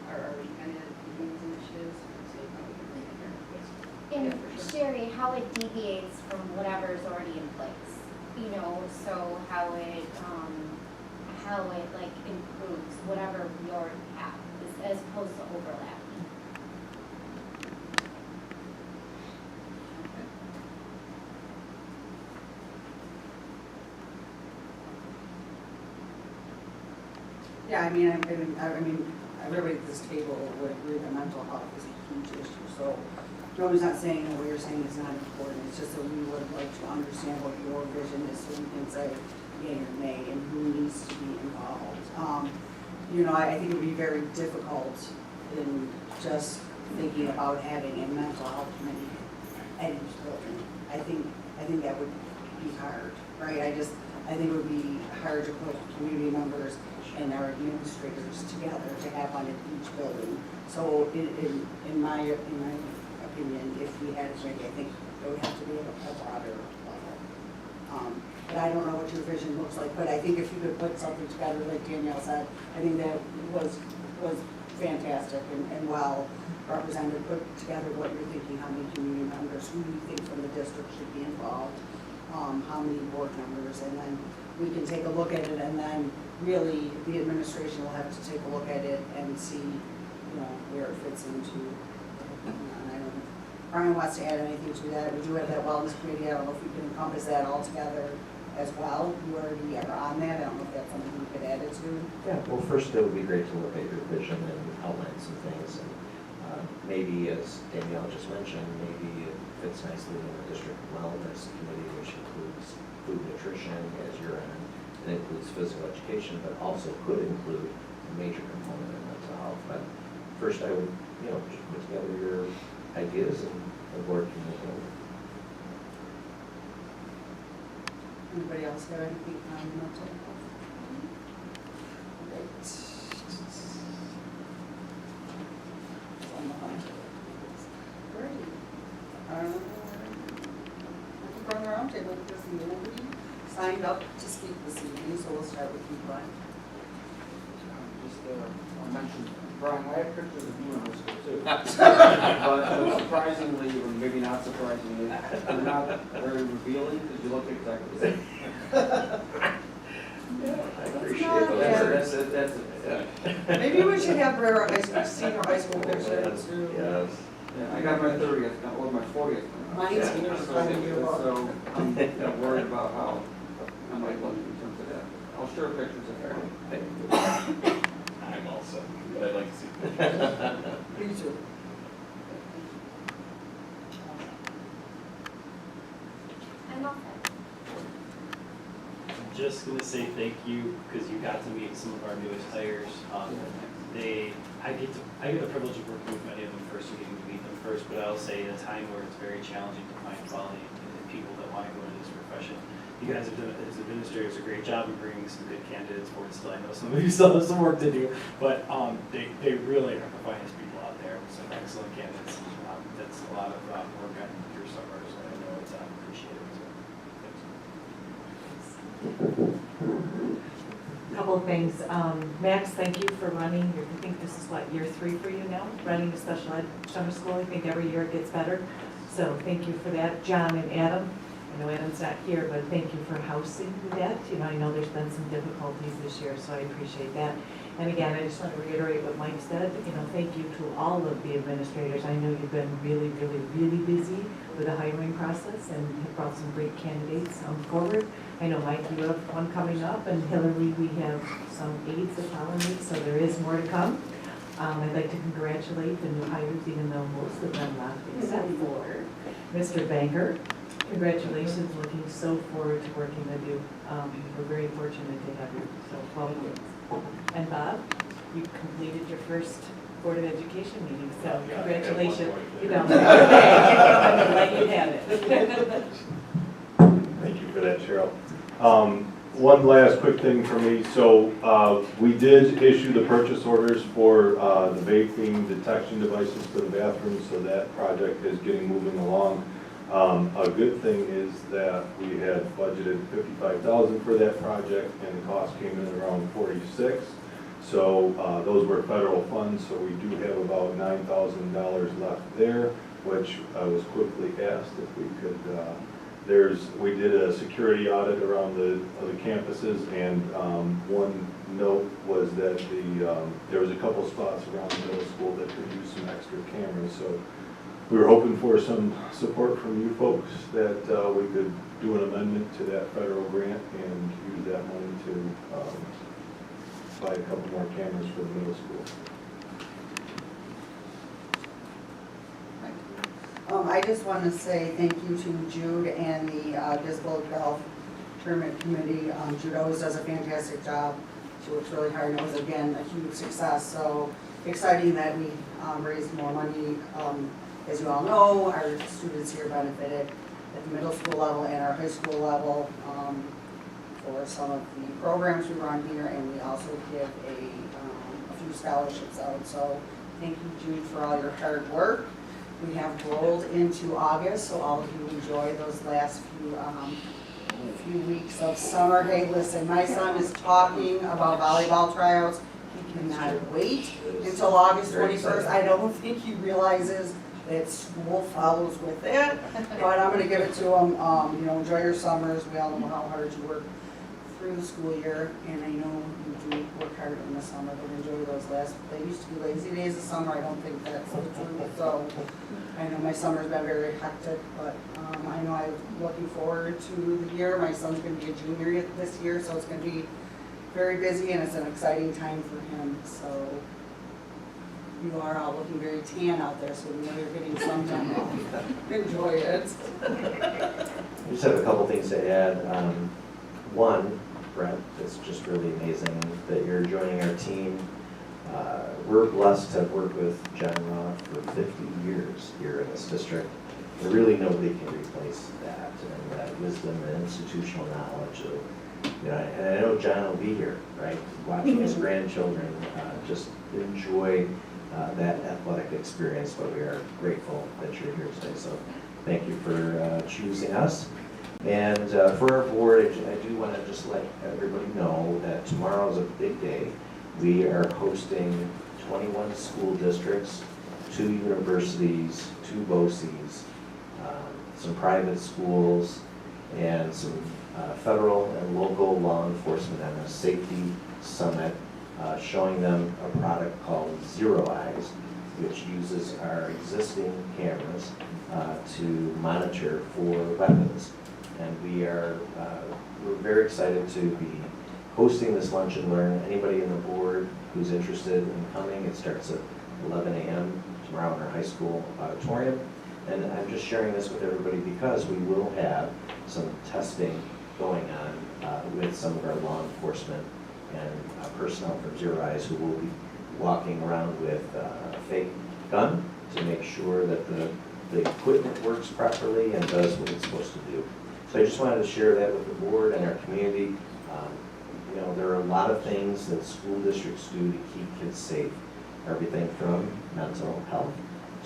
are already kind of doing these initiatives and see how we can bring it here. And Yeah, for sure. Sherry, how it deviates from whatever's already in place, you know, so how it like improves whatever we already have, as opposed to overlapping. Yeah, I mean, everybody at this table would agree that mental health is a huge issue, so nobody's not saying that what you're saying is not important, it's just that we would like to understand what your vision is so we can say yea or nay and who needs to be involved. You know, I think it would be very difficult in just thinking about having a mental health committee at each building. I think that would be hard, right? I think it would be hard to put community members and our administrators together to have one at each building. So in my opinion, if we had a committee, I think it would have to be at a broader level. But I don't know what your vision looks like, but I think if you could put something together, like Danielle said, I think that was fantastic and well represented, put together what you're thinking, how many community members, who you think from the district should be involved, how many board members, and then we can take a look at it, and then really the administration will have to take a look at it and see, you know, where it fits into. And I don't know if Brian wants to add anything to that. We do have that wellness committee. I don't know if we can encompass that all together as well. You already are on that. I don't know if that's something we could add it to. Yeah, well, first it would be great to look at your vision and outline some things. And maybe, as Danielle just mentioned, maybe it fits nicely in the district wellness committee, which includes food nutrition as you're in. It includes physical education, but also could include a major component of mental health. But first I would, you know, just put together your ideas and the board can make it over. Anybody else have anything on mental health? Great. From the round table, because nobody signed up to speak this evening, so we'll start with you, Brian. Just, I mentioned, Brian, I have pictures of you in high school too. But surprisingly, or maybe not surprisingly, they're not very revealing because you look exactly the same. I appreciate That's Maybe we should have rare senior high school pictures too. Yes. Yeah, I got my 30th, or my 40th. Mine's here, so I'm here. So I'm worried about how I might look in terms of that. I'll share pictures if I can. I'm all set, but I'd like to see pictures. Me too. I'm all set. Just gonna say thank you, because you got to meet some of our newest hires. I get the privilege of working with many of them first and getting to meet them first, but I'll say at a time where it's very challenging to find quality and people that want to go into this profession. You guys have done, as administrators, a great job of bringing some good candidates forward. Still, I know some of you still have some work to do, but they really are the finest people out there with some excellent candidates. That's a lot of work on your summers, and I know it's appreciated. So, Couple of things. Max, thank you for running, I think this is what, year 3 for you now? Running the special ed summer school. I think every year it gets better. So thank you for that. John and Adam, I know Adam's not here, but thank you for housing that. You know, I know there's been some difficulties this year, so I appreciate that. And again, I just want to reiterate what Mike said. You know, thank you to all of the administrators. I know you've been really, really, really busy with the hiring process and have brought some great candidates forward. I know, Mike, you have one coming up, and Hillary, we have some aides that follow me, so there is more to come. I'd like to congratulate the new hires, even though most of them left, except for Mr. Banker. Congratulations, looking so forward to working with you. We're very fortunate to have you, so welcome. And Bob, you completed your first Board of Education meeting, so congratulations. You don't have to stay. I'm going to let you have it. One last quick thing for me. So we did issue the purchase orders for the vaping detection devices for the bathrooms, so that project is getting moving along. A good thing is that we had budgeted $55,000 for that project, and the cost came in around $46,000. So those were federal funds, so we do have about $9,000 left there, which I was quickly asked if we could. We did a security audit around the campuses, and one note was that there was a couple spots around the middle school that could use some extra cameras. So we were hoping for some support from you folks that we could do an amendment to that federal grant and use that money to buy a couple more cameras for the middle school. I just want to say thank you to Jude and the Disability Golf Tournament Committee. Jude always does a fantastic job. She works really hard, and it was, again, a huge success. So exciting that we raised more money. As you all know, our students here benefited at the middle school level and our high school level for some of the programs we run here, and we also give a few scholarships out. So thank you, Jude, for all your hard work. We have rolled into August, so all of you enjoy those last few weeks of summer. Hey, listen, my son is talking about volleyball tryouts. He cannot wait until August 21st. I don't think he realizes that school follows with it, but I'm going to give it to him. Enjoy your summers. We all know how hard you work through the school year, and I know you do work hard in the summer, but enjoy those they used to be lazy days of summer. I don't think that's so true. So I know my summer's been very hectic, but I know I'm looking forward to the year. My son's going to be a junior this year, so it's going to be very busy, and it's an exciting time for him. So you are all looking very tan out there, so we know you're getting some time off. Enjoy it. I just have a couple things to add. One, Brett, it's just really amazing that you're joining our team. We're blessed to have worked with John Roth for 50 years here in this district. And really nobody can replace that, and that wisdom and institutional knowledge of, and I know John will be here, right? Watching his grandchildren just enjoy that athletic experience, but we are grateful that you're here today. So thank you for choosing us. And for our board, I do want to just let everybody know that tomorrow is a big day. We are hosting 21 school districts, 2 universities, 2 BOCES, some private schools, and some federal and local law enforcement and a safety summit showing them a product called Zero Eyes, which uses our existing cameras to monitor for weapons. And we're very excited to be hosting this lunch and learn. Anybody in the board who's interested in coming, it starts at 11 a.m. tomorrow in our high school auditorium. And I'm just sharing this with everybody because we will have some testing going on with some of our law enforcement and personnel from Zero Eyes who will be walking around with a fake gun to make sure that the equipment works properly and does what it's supposed to do. So I just wanted to share that with the board and our community. There are a lot of things that school districts do to keep kids safe. Everything from mental health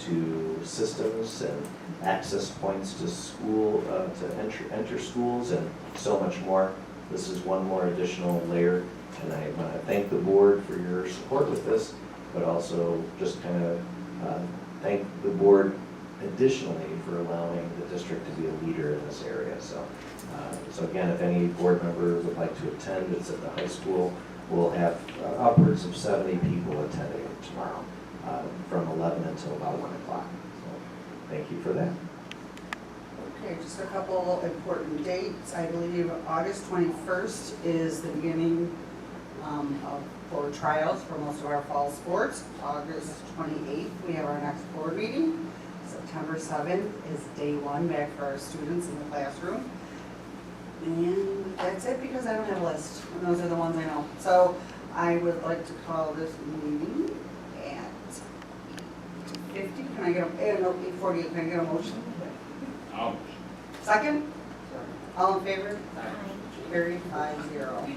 to systems and access points to school, to enter schools and so much more. This is one more additional layer, and I want to thank the board for your support with this, but also just kind of thank the board additionally for allowing the district to be a leader in this area. So again, if any board member would like to attend, it's at the high school. We'll have upwards of 70 people attending tomorrow from 11 until about 1 o'clock. So thank you for that. Okay, just a couple important dates. I believe August 21st is the beginning for tryouts for most of our fall sports. August 28th, we have our next board meeting. September 7th is day 1 back for our students in the classroom. And that's it because I don't have a list, and those are the ones I know. So I would like to call this meeting at 8:50. Can I get a, no, 8:48, can I get a motion? I'll Second? All in favor? Aye. Carried 5-0.